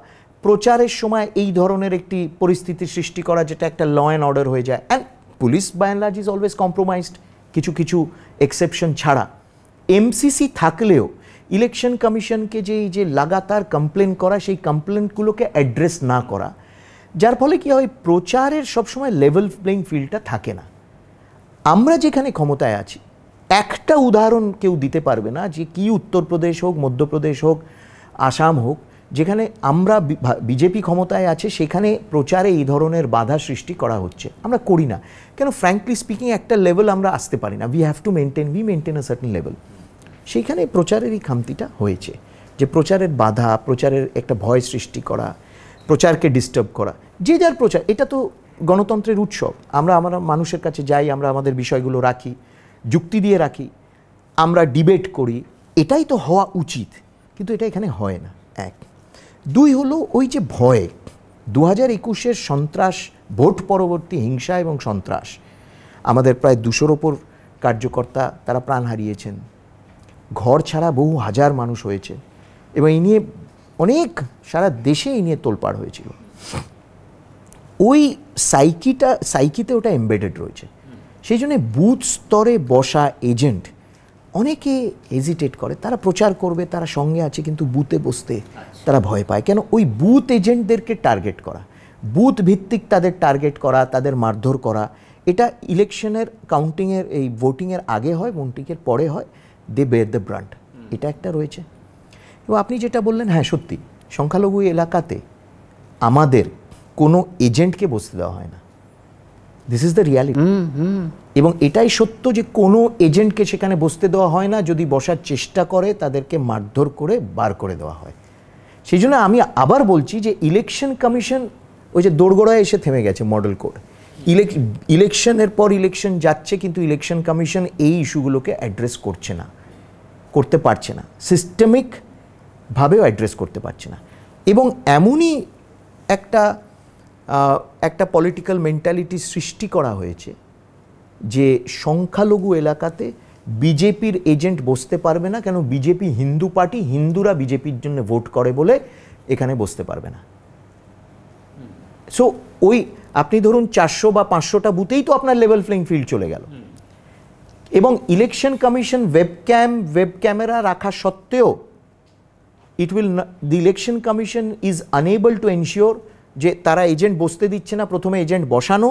Speaker 2: প্রচারের সময় এই ধরনের একটি পরিস্থিতির সৃষ্টি করা যেটা একটা ল অ্যান্ড অর্ডার হয়ে যায়। And police by and large is always compromised, কিছু কিছু এক্সেপশন ছাড়া। এমসিসি থাকলেও ইলেকশন কমিশনকে যে লাগাতার কমপ্লেন করা, সেই কমপ্লেনগুলোকে অ্যাড্রেস না করা, যার ফলে কি হয়, প্রচারের সবসময় লেভেল প্লেইং ফিল্ডটা থাকে না। আমরা যেখানে ক্ষমতায় আছি, একটা উদাহরণ কেউ দিতে পারবে না যে কি উত্তরপ্রদেশ হোক, মধ্যপ্রদেশ হোক, আসাম হোক, যেখানে আমরা বিজেপি ক্ষমতায় আছে, সেখানে প্রচারে এই ধরনের বাধা সৃষ্টি করা হচ্ছে। আমরা করি না কেন? ফ্র্যাঙ্কলি স্পিকিং, একটা লেভেল আমরা আসতে পারি না। We maintain a certain level. সেইখানে প্রচারের এই খামতিটা হয়েছে, যে প্রচারের বাধা, প্রচারের একটা ভয় সৃষ্টি করা, প্রচারকে ডিস্টার্ব করা। যে যার প্রচার, এটা তো গণতন্ত্রের উৎসব। আমরা মানুষের কাছে যাই, আমরা আমাদের বিষয়গুলো রাখি, যুক্তি দিয়ে রাখি, আমরা ডিবেট করি, এটাই তো হওয়া উচিত, কিন্তু এটা এখানে হয় না। এক। দুই হলো ওই যে ভয়, 2021-এর সন্ত্রাস, ভোট পরবর্তী হিংসা এবং সন্ত্রাস, আমাদের প্রায় 200-র ওপর কার্যকর্তা তারা প্রাণ হারিয়েছেন, ঘর ছাড়া বহু হাজার মানুষ হয়েছে, এবং এই নিয়ে অনেক সারা দেশে এই নিয়ে তোলপাড় হয়েছিল। ওই সাইকিতে ওটা এমবেডেড রয়েছে। সেই জন্যে বুথ স্তরে বসা এজেন্ট অনেকে হেজিটেট করে, তারা প্রচার করবে, তারা সঙ্গে আছে, কিন্তু বুথে বসতে তারা ভয় পায়। কেন? ওই বুথ এজেন্টদেরকে টার্গেট করা, বুথ ভিত্তিক তাদের টার্গেট করা, তাদের মারধর করা, এটা ইলেকশনের কাউন্টিংয়ের, এই ভোটিংয়ের আগে হয়, ভোটিংয়ের পরে হয়, দে বেয়ার দ্য ব্রান্ট, এটা একটা রয়েছে। এবং আপনি যেটা বললেন, হ্যাঁ সত্যি, সংখ্যালঘু এলাকাতে আমাদের কোনো এজেন্টকে বসতে দেওয়া হয় না। This is the reality. এবং এটাই সত্য যে কোনো এজেন্টকে সেখানে বসতে দেওয়া হয় না। যদি বসার চেষ্টা করে, তাদেরকে মারধর করে বার করে দেওয়া হয়। সেই জন্য আমি আবার বলছি যে ইলেকশন কমিশন ওই যে দোরগোড়ায় এসে থেমে গেছে মডেল কোড। ইলেকশনের পর ইলেকশন যাচ্ছে, কিন্তু ইলেকশন কমিশন এই ইস্যুগুলোকে অ্যাড্রেস করছে না, করতে পারছে না, সিস্টেমিকভাবেও অ্যাড্রেস করতে পারছে না। এবং এমনই একটা পলিটিক্যাল মেন্টালিটি সৃষ্টি করা হয়েছে যে সংখ্যালঘু এলাকাতে বিজেপির এজেন্ট বসতে পারবে না। কেন? বিজেপি হিন্দু পার্টি, হিন্দুরা বিজেপির জন্য ভোট করে বলে এখানে বসতে পারবে না। সো ওই আপনি ধরুন 400 বা 500টা বুথেই তো আপনার লেভেল প্লেইং ফিল্ড চলে গেল। এবং ইলেকশন কমিশন ওয়েব ক্যামেরা রাখা সত্ত্বেও the election commission is unable to ensure যে তারা এজেন্ট বসতে দিচ্ছে না। প্রথমে এজেন্ট বসানো,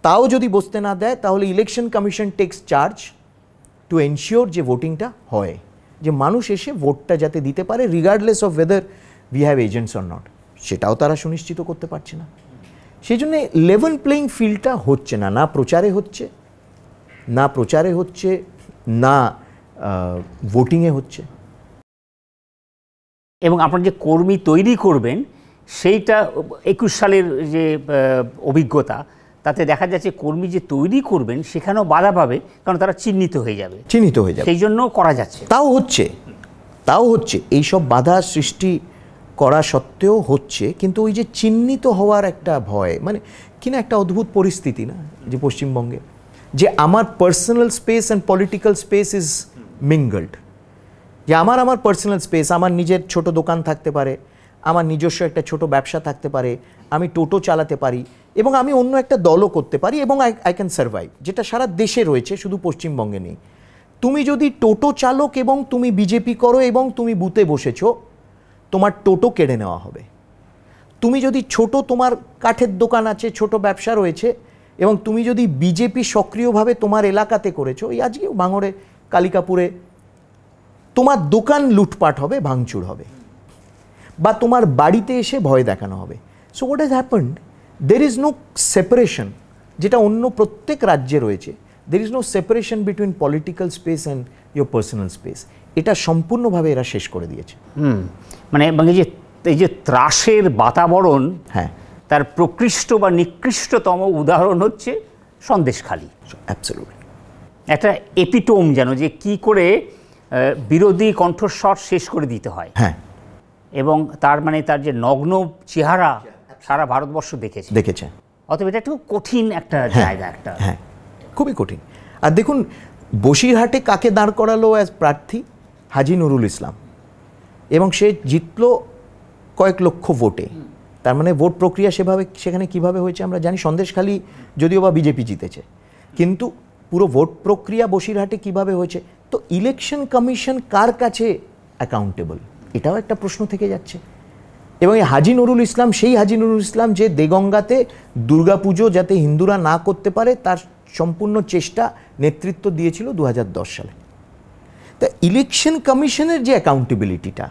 Speaker 2: তাও যদি বসতে না দেয়, তাহলে election commission takes charge to ensure যে ভোটিংটা হয়। যে মানুষ এসে ভোটটা যাতে দিতে পারে regardless of weather we have agents or not, সেটাও তারা সুনিশ্চিত করতে পারছে না। সেই জন্যে লেভেল প্লেইং ফিল্ডটা হচ্ছে না, না প্রচারে হচ্ছে, না ভোটিংয়ে হচ্ছে।
Speaker 1: এবং আপনার যে কর্মী তৈরি করবেন সেইটা 21 সালের যে অভিজ্ঞতা, তাতে দেখা যাচ্ছে কর্মী যে তৈরি করবেন সেখানেও বাধা পাবে, কারণ তারা চিহ্নিত হয়ে যাবে, সেই জন্য করা যাচ্ছে।
Speaker 2: তাও হচ্ছে এইসব বাধা সৃষ্টি করা সত্ত্বেও হচ্ছে, কিন্তু ওই যে চিহ্নিত হওয়ার একটা ভয়, মানে কিনা একটা অদ্ভুত পরিস্থিতি না যে পশ্চিমবঙ্গে, যে আমার personal space and political space is mingled. যে আমার পার্সোনাল স্পেস, আমার নিজের ছোট দোকান থাকতে পারে, আমার নিজস্ব একটা ছোট ব্যবসা থাকতে পারে, আমি টোটো চালাতে পারি, এবং আমি অন্য একটা দলও করতে পারি, এবং আই ক্যান সার্ভাইভ, যেটা সারা দেশে রয়েছে, শুধু পশ্চিমবঙ্গে নেই। তুমি যদি টোটো চালক এবং তুমি বিজেপি করো এবং তুমি বুথে বসেছো, তোমার টোটো কেড়ে নেওয়া হবে। তুমি যদি তোমার কাঠের দোকান আছে, ছোট ব্যবসা রয়েছে, এবং তুমি যদি বিজেপি সক্রিয়ভাবে তোমার এলাকাতে করেছো, এই আজকেও ভাঙড়ে, কালিকাপুরে, তোমার দোকান লুটপাট হবে, ভাঙচুর হবে, বা তোমার বাড়িতে এসে ভয় দেখানো হবে। So what has happened, there is no separation, যেটা অন্য প্রত্যেক রাজ্যে রয়েছে। There is no separation between political space and your personal space. এটা সম্পূর্ণভাবে এরা শেষ করে দিয়েছে।
Speaker 1: মানে এই যে ত্রাসের বাতাবরণ,
Speaker 2: হ্যাঁ,
Speaker 1: তার প্রকৃষ্ট বা নিকৃষ্টতম উদাহরণ হচ্ছে সন্দেশখালী।
Speaker 2: অ্যাবসলিউটলি
Speaker 1: একটা এপিটোম, যেন যে কি করে বিরোধী কণ্ঠস্বর শেষ করে দিতে হয়।
Speaker 2: হ্যাঁ,
Speaker 1: এবং তার যে নগ্ন চেহারা সারা ভারতবর্ষ দেখেছে। অতএব এটা একটু কঠিন একটা জায়গা, একটা
Speaker 2: হ্যাঁ, খুবই কঠিন। আর দেখুন, বসিরহাটে কাকে দাঁড় করালো অ্যাজ প্রার্থী? হাজী নুরুল ইসলাম, এবং সে জিতল কয়েক লক্ষ ভোটে। তার মানে ভোট প্রক্রিয়া সেখানে কিভাবে হয়েছে আমরা জানি। সন্দেশখালী যদিও বা বিজেপি জিতেছে, কিন্তু পুরো ভোট প্রক্রিয়া বসিরহাটে কিভাবে হয়েছে? তো ইলেকশন কমিশন কার কাছে অ্যাকাউন্টেবল, এটাও একটা প্রশ্ন থেকে যাচ্ছে। এবং এই হাজী নুরুল ইসলাম সেই হাজী নুরুল ইসলাম যে দেগঙ্গাতে দুর্গাপুজো যাতে হিন্দুরা না করতে পারে তার সম্পূর্ণ চেষ্টা নেতৃত্ব দিয়েছিল 2010 সালে। তা ইলেকশন কমিশনের যে অ্যাকাউন্টেবিলিটিটা,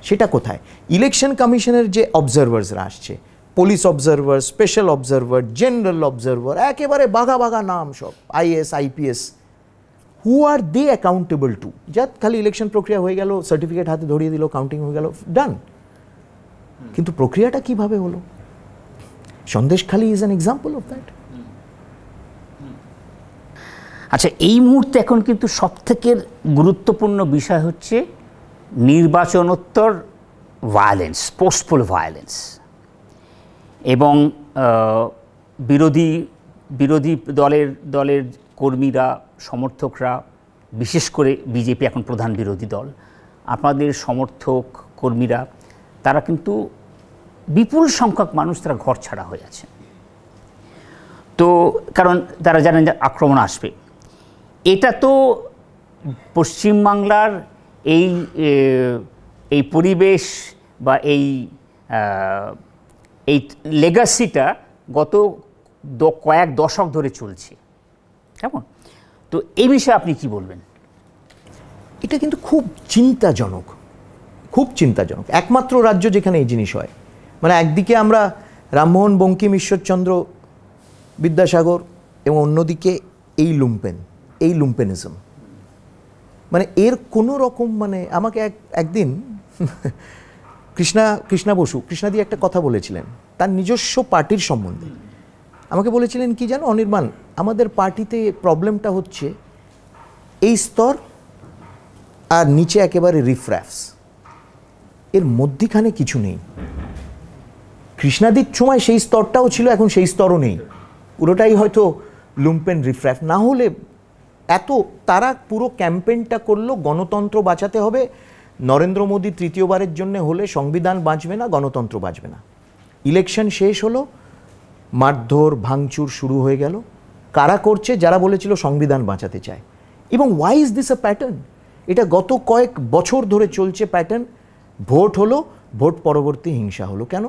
Speaker 2: সেটা কোথায়? ইলেকশন কমিশনের যে অবজারভার্সরা আসছে, police observer, special observer, general observer, একেবারে বাঘা বাঘা নাম সব, IAS IPS, who are they accountable to? যা খালি ইলেকশন প্রক্রিয়া হয়ে গেল, সার্টিফিকেট হাতে ধরিয়ে দিল, কাউন্টিং হয়ে গেল, ডান। কিন্তু প্রক্রিয়াটা কিভাবে হলো? Sandeshkhali is an example of that.
Speaker 1: আচ্ছা, এই মুহূর্তে এখন কিন্তু সবথেকে গুরুত্বপূর্ণ বিষয় হচ্ছে নির্বাচনোত্তর ভায়োলেন্স, পোস্টপোল ভায়োলেন্স, এবং বিরোধী দলের কর্মীরা, সমর্থকরা, বিশেষ করে বিজেপি এখন প্রধান বিরোধী দল, আপনাদের সমর্থক কর্মীরা, তারা কিন্তু বিপুল সংখ্যক মানুষ তারা ঘর ছাড়া হয়ে আছে। তো কারণ তারা জানেন যে আক্রমণ আসবে। এটা তো পশ্চিমবাংলার এই পরিবেশ বা এই লেগাসিটা গত কয়েক দশক ধরে চলছে, কেমন? তো এই বিষয়ে আপনি কি বলবেন?
Speaker 2: এটা কিন্তু খুব চিন্তাজনক, খুব চিন্তাজনক। একমাত্র রাজ্য যেখানে এই জিনিস হয়, মানে একদিকে আমরা রামমোহন, বঙ্কিম, ঈশ্বরচন্দ্র, বিদ্যাসাগর, এবং অন্যদিকে এই লুম্পেনিজম, মানে এর কোনো রকম, মানে আমাকে একদিন কৃষ্ণাদি একটা কথা বলেছিলেন তার নিজস্ব পার্টির সম্বন্ধে। আমাকে বলেছিলেন কি জানো অনির্বাণ, আমাদের পার্টিতে প্রবলেমটা হচ্ছে এই স্তর আর নিচে একেবারে রিফ্র্যাফস, এর মধ্যিখানে কিছু নেই। কৃষ্ণাদির সময় সেই স্তরটাও ছিল, এখন সেই স্তরও নেই, পুরোটাই হয়তো লুম্পেন রিফ্র্যাফ। না হলে তারা পুরো ক্যাম্পেইনটা করলো গণতন্ত্র বাঁচাতে হবে, নরেন্দ্র মোদী তৃতীয়বারের জন্য হলে সংবিধান বাঁচবে না, গণতন্ত্র বাঁচবে না। ইলেকশন শেষ হলো, মারধর ভাঙচুর শুরু হয়ে গেল। কারা করছে? যারা বলেছিল সংবিধান বাঁচাতে চায়। এবং why is this a pattern? এটা গত কয়েক বছর ধরে চলছে প্যাটার্ন। ভোট হলো, ভোট পরবর্তী হিংসা হলো। কেন?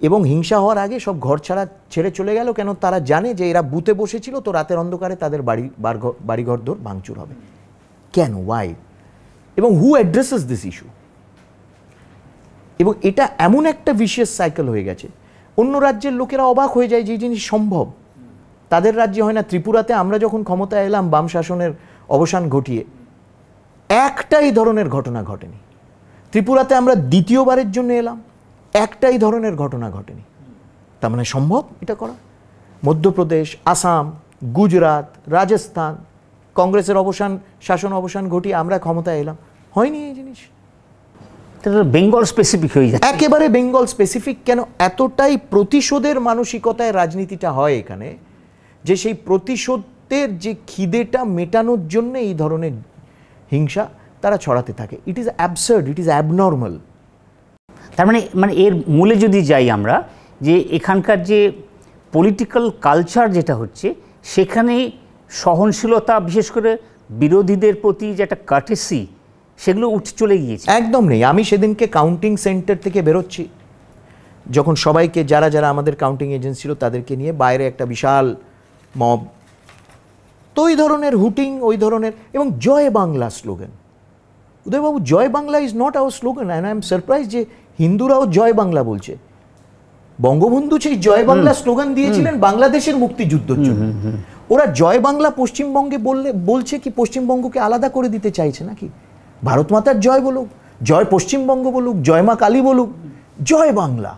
Speaker 2: এবং হিংসা হওয়ার আগে সব ঘর ছেড়ে চলে গেল। কেন? তারা জানে যে এরা বুথে বসেছিল, তো রাতের অন্ধকারে তাদের বাড়িঘর ভাঙচুর হবে। কেন? ওয়াই? এবং হু অ্যাড্রেসেস দিস ইস্যু? এবং এটা এমন একটা ভিশিয়াস সাইকেল হয়ে গেছে, অন্য রাজ্যের লোকেরা অবাক হয়ে যায় যে এই জিনিস সম্ভব, তাদের রাজ্যে হয় না। ত্রিপুরাতে আমরা যখন ক্ষমতায় এলাম বাম শাসনের অবসান ঘটিয়ে, একটা এই ধরনের ঘটনা ঘটেনি। ত্রিপুরাতে আমরা দ্বিতীয়বারের জন্য এলাম, একটা এই ধরনের ঘটনা ঘটেনি। তার মানে সম্ভব এটা করা। মধ্যপ্রদেশ, আসাম, গুজরাট, রাজস্থান, কংগ্রেসের শাসন অবসান ঘটিয়ে আমরা ক্ষমতায় এলাম, হয়নি এই জিনিস।
Speaker 1: বেঙ্গল স্পেসিফিক হয়ে যায়,
Speaker 2: একেবারে বেঙ্গল স্পেসিফিক। কেন এতটাই প্রতিশোধের মানসিকতায় রাজনীতিটা হয় এখানে, যে সেই প্রতিশোধের যে খিদেটা মেটানোর জন্য এই ধরনের হিংসা তারা ছড়াতে থাকে। It is absurd, it is abnormal.
Speaker 1: তার মানে এর মূলে যদি যাই আমরা, যে এখানকার যে পলিটিক্যাল কালচার যেটা হচ্ছে, সেখানে সহনশীলতা, বিশেষ করে বিরোধীদের প্রতি যে একটা কার্টেসি, সেগুলো উঠে চলে গিয়েছে,
Speaker 2: একদম নেই। আমি সেদিনকে কাউন্টিং সেন্টার থেকে বেরোচ্ছি, যখন সবাইকে যারা যারা আমাদের কাউন্টিং এজেন্ট ছিল তাদেরকে নিয়ে বাইরে একটা বিশাল মব, তো ওই ধরনের হুটিং, ওই ধরনের, এবং জয় বাংলা স্লোগান। উদয়বাবু, জয় Bangla is not our slogan, and I am surprise যে হিন্দুরাও জয় বাংলা বলছে। বঙ্গবন্ধু সেই জয় বাংলা স্লোগান দিয়েছিলেন বাংলাদেশের মুক্তিযুদ্ধের জন্য। ওরা জয় বাংলা পশ্চিমবঙ্গে বলছে কি পশ্চিমবঙ্গকে আলাদা করে দিতে চাইছে নাকি? ভারত মাতার জয় বলুক, জয় পশ্চিমবঙ্গ বলুক, জয় মা কালী বলুক, জয় বাংলা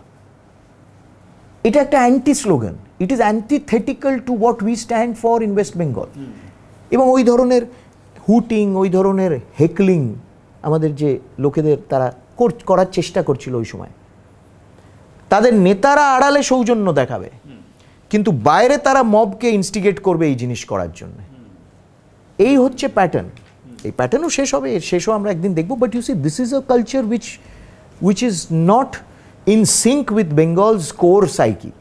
Speaker 2: এটা একটা anti slogan. It is antithetical to what we stand for in West Bengal. এবং ওই ধরনের হুটিং, ওই ধরনের হেকলিং আমাদের যে লোকেদের তারা করার চেষ্টা করছিল ওই সময়, তাদের নেতারা আড়ালে সৌজন্য দেখাবে, কিন্তু বাইরে তারা মবকে ইনস্টিগেট করবে এই জিনিস করার জন্য। এই হচ্ছে প্যাটার্ন। এই প্যাটার্নও শেষ হবে, এর শেষও আমরা একদিন দেখবো। But you see, this is a culture which is not in sync with Bengal's core psyche.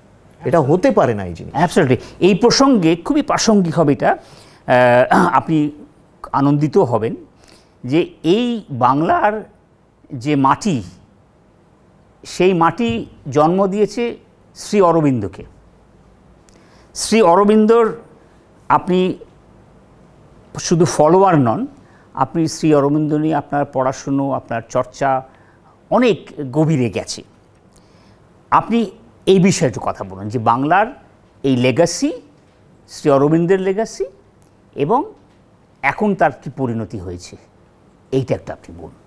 Speaker 2: এটা হতে পারে না এই জিনিস।
Speaker 1: অ্যাবসলিউটলি। এই প্রসঙ্গে খুবই প্রাসঙ্গিক হবে এটা, আপনি আনন্দিত হবেন যে এই বাংলার যে মাটি, সেই মাটি জন্ম দিয়েছে শ্রী অরবিন্দকে। শ্রী অরবিন্দর আপনি শুধু ফলোয়ার নন, আপনি শ্রী অরবিন্দ নিয়ে আপনার পড়াশুনো, আপনার চর্চা অনেক গভীরে গেছে। আপনি এই বিষয়ে একটু কথা বলুন যে বাংলার এই লেগাসি, শ্রী অরবিন্দের লেগাসি, এবং এখন তার কি পরিণতি হয়েছে, এইটা একটা আপনি বলুন।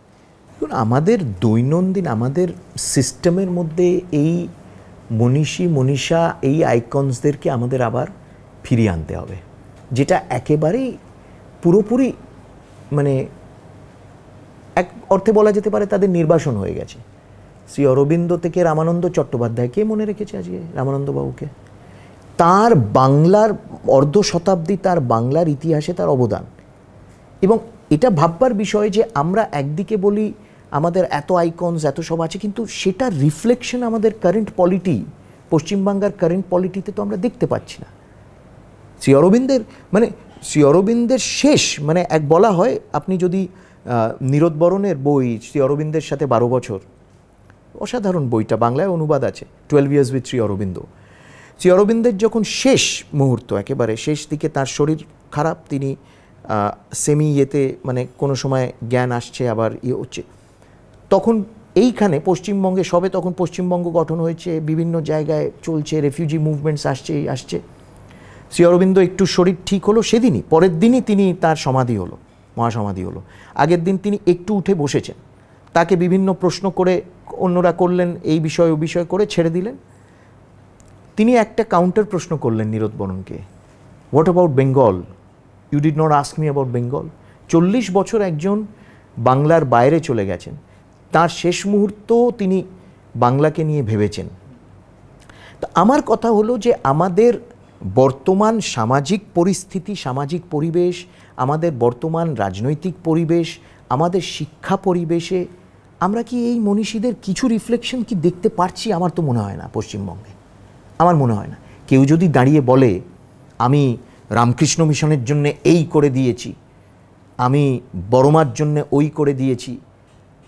Speaker 2: আমাদের দৈনন্দিন আমাদের সিস্টেমের মধ্যে এই মনীষা, এই আইকনসদেরকে আমাদের আবার ফিরিয়ে আনতে হবে, যেটা একেবারেই পুরোপুরি মানে এক অর্থে বলা যেতে পারে তাদের নির্বাসন হয়ে গেছে। শ্রী অরবিন্দ থেকে রামানন্দ চট্টোপাধ্যায়কে মনে রেখেছে আজকে, রামানন্দ বাবুকে, তার বাংলার অর্ধ শতাব্দী, তার বাংলার ইতিহাসে তার অবদান। এবং এটা ভাববার বিষয় যে আমরা একদিকে বলি আমাদের এত আইকনস, এত সব আছে, কিন্তু সেটা রিফ্লেকশন আমাদের কারেন্ট পলিটি, পশ্চিমবাংলার কারেন্ট পলিটিতে তো আমরা দেখতে পাচ্ছি না। শ্রী অরবিন্দের শেষ মানে এক বলা হয়, আপনি যদি নীরদ বরণের বই শ্রী অরবিন্দের সাথে 12 বছর, অসাধারণ বইটা, বাংলায় অনুবাদ আছে, 12 years with শ্রী অরবিন্দ। শ্রী অরবিন্দের যখন শেষ মুহূর্ত, একেবারে শেষ দিকে তার শরীর খারাপ, তিনি সেমি ইয়েতে মানে কোনো সময় জ্ঞান আসছে আবার ইয়ে হচ্ছে, তখন এইখানে পশ্চিমবঙ্গে সবে তখন পশ্চিমবঙ্গ গঠন হয়েছে, বিভিন্ন জায়গায় চলছে, রেফিউজি মুভমেন্টস আসছে। শ্রী অরবিন্দ একটু শরীর ঠিক হলো সেদিনই, পরের দিনই তিনি তার সমাধি হলো, মহাসমাধি হলো। আগের দিন তিনি একটু উঠে বসেছেন, তাকে বিভিন্ন প্রশ্ন করে অন্যরা করলেন, এই বিষয় ও বিষয় করে ছেড়ে দিলেন। তিনি একটা কাউন্টার প্রশ্ন করলেন নীরদ বরণকে, what about Bengal? You did not ask me about Bengal. 40 বছর একজন বাংলার বাইরে চলে গেছেন, তার শেষ মুহূর্ত তিনি বাংলাকে নিয়ে ভেবেছেন। তো আমার কথা হলো যে আমাদের বর্তমান সামাজিক পরিস্থিতি, সামাজিক পরিবেশ, আমাদের বর্তমান রাজনৈতিক পরিবেশ, আমাদের শিক্ষা পরিবেশে আমরা কি এই মনীষীদের কিছু রিফ্লেকশন কি দেখতে পারছি? আমার তো মনে হয় না পশ্চিমবঙ্গে, আমার মনে হয় না। কেউ যদি দাঁড়িয়ে বলে আমি রামকৃষ্ণ মিশনের জন্য এই করে দিয়েছি, আমি বড়মার জন্য ওই করে দিয়েছি,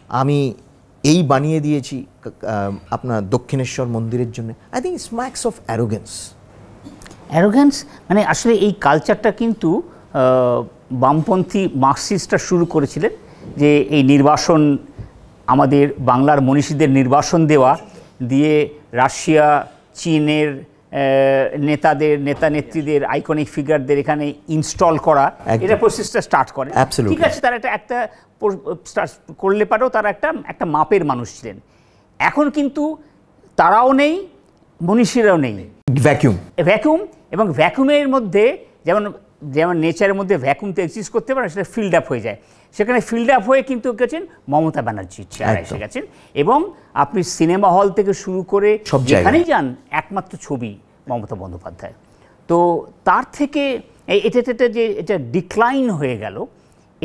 Speaker 2: আমি এই বানিয়ে দিয়েছি আপনার দক্ষিণেশ্বর মন্দিরের জন্য, আই থিঙ্ক স্ম্যাক্স অফ
Speaker 1: অ্যারোগ্যান্স। মানে আসলে এই কালচারটা কিন্তু বামপন্থী মার্কসিস্টরা শুরু করেছিলেন, যে এই নির্বাসন, আমাদের বাংলার মনীষীদের নির্বাসন দেওয়া, দিয়ে রাশিয়া চীনের নেতা নেত্রীদের আইকনিক ফিগারদের এখানে ইনস্টল করা, এটা প্রসেসটা স্টার্ট করে। ঠিক আছে, তারা একটা করলে পারেও তারা একটা মাপের মানুষ ছিলেন। এখন কিন্তু তারাও নেই, মনীষীরাও নেই, ভ্যাকুম। এবং ভ্যাকুমের মধ্যে যেমন নেচারের মধ্যে ভ্যাকুম তো এক্সিস্ট করতে পারে, সেটা ফিল্ড আপ হয়ে যায়। সেখানে ফিল্ড আপ হয়ে কিন্তু গেছেন মমতা ব্যানার্জি চেয়ারে এসে গেছেন। এবং আপনি সিনেমা হল থেকে শুরু করে যেখানেই যান একমাত্র ছবি মমতা বন্দ্যোপাধ্যায়। তো তার থেকে এটা ডিক্লাইন হয়ে গেল,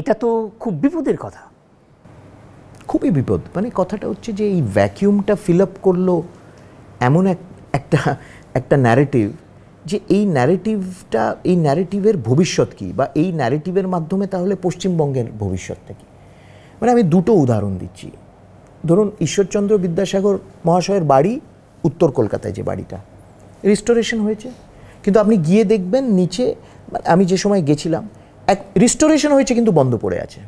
Speaker 1: এটা তো খুব বিপদের কথা,
Speaker 2: খুবই বিপদ। মানে কথাটা হচ্ছে যে এই ভ্যাকিউমটা ফিল আপ করলো এমন একটা ন্যারেটিভ, যে এই ন্যারেটিভের ভবিষ্যৎ কী, বা এই ন্যারেটিভের মাধ্যমে তাহলে পশ্চিমবঙ্গের ভবিষ্যৎটা কী। মানে আমি দুটো উদাহরণ দিচ্ছি। ধরুন ঈশ্বরচন্দ্র বিদ্যাসাগর মহাশয়ের বাড়ি উত্তর কলকাতায়, যে বাড়িটা রিস্টোরেশন হয়েছে, কিন্তু আপনি গিয়ে দেখবেন নিচে, আমি যে সময় গেছিলাম, রিস্টোরেশন হয়েছে কিন্তু বন্ধ পড়ে আছে।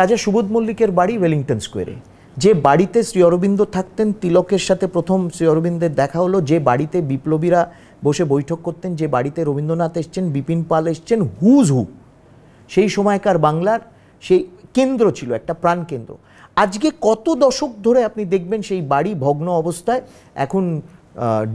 Speaker 2: রাজা সুবোধ মল্লিকের বাড়ি ওয়েলিংটন স্কোয়ারে, যে বাড়িতে শ্রী অরবিন্দ থাকতেন, তিলকের সাথে প্রথম শ্রী অরবিন্দের দেখা হলো, যে বাড়িতে বিপ্লবীরা বসে বৈঠক করতেন, যে বাড়িতে রবীন্দ্রনাথ এসছেন, বিপিন পাল এসছেন, হুজ হু সেই সময়কার বাংলার সেই কেন্দ্র ছিল, একটা প্রাণকেন্দ্র। আজকে কত দশক ধরে আপনি দেখবেন সেই বাড়ি ভগ্ন অবস্থায়, এখন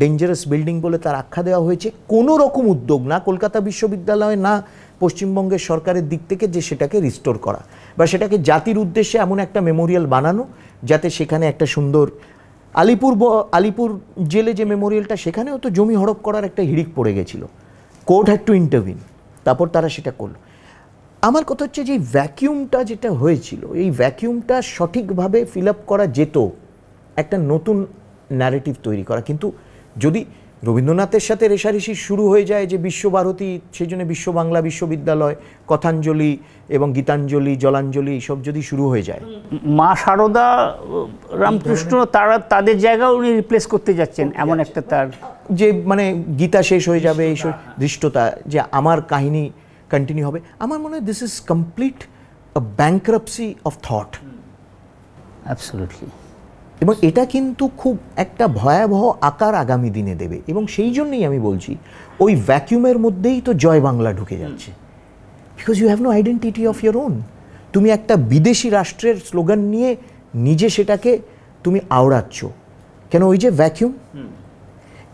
Speaker 2: ডেঞ্জারাস বিল্ডিং বলে তার আখ্যা দেওয়া হয়েছে। কোনো রকম উদ্যোগ না কলকাতা বিশ্ববিদ্যালয় না পশ্চিমবঙ্গের সরকারের দিক থেকে যে সেটাকে রিস্টোর করা, বা সেটাকে জাতির উদ্দেশ্যে এমন একটা মেমোরিয়াল বানানো যাতে সেখানে একটা সুন্দর আলিপুর জেলে যে মেমোরিয়ালটা, সেখানেও তো জমি হড়প করার একটা হিড়িক পড়ে গেছিল, কোর্ট হ্যাড টু ইন্টারভিন, তারপর তারা সেটা করলো। আমার কথা হচ্ছে যে ভ্যাকিউমটা যেটা হয়েছিল, এই ভ্যাকিউমটা সঠিকভাবে ফিল আপ করা যেত, একটা নতুন ন্যারেটিভ তৈরি করা। কিন্তু যদি রবীন্দ্রনাথের সাথে রেষারেষি শুরু হয়ে যায় যে বিশ্বভারতী, সেই জন্য বিশ্ব বাংলা বিশ্ববিদ্যালয়, কথাঞ্জলি এবং গীতাঞ্জলি, জলাঞ্জলি, এইসব যদি শুরু হয়ে যায়,
Speaker 1: মা শারদা, রামকৃষ্ণ, তাদের জায়গাও উনি রিপ্লেস করতে যাচ্ছেন, এমন একটা তার
Speaker 2: যে মানে গীতা শেষ হয়ে যাবে, এইসব দৃষ্টতা, যে আমার কাহিনী কন্টিনিউ হবে। আমার মনে হয় this is complete a bankruptcy of thought.
Speaker 1: Absolutely.
Speaker 2: এবং এটা কিন্তু খুব একটা ভয়াবহ আকার আগামী দিনে দেবে। এবং সেই জন্যই আমি বলছি, ওই ভ্যাকিউমের মধ্যেই তো জয় বাংলা ঢুকে যাচ্ছে, because you have no identity of your own. তুমি একটা বিদেশি রাষ্ট্রের স্লোগান নিয়ে নিজে সেটাকে তুমি আওড়াচ্ছ কেন? ওই যে ভ্যাকিউম,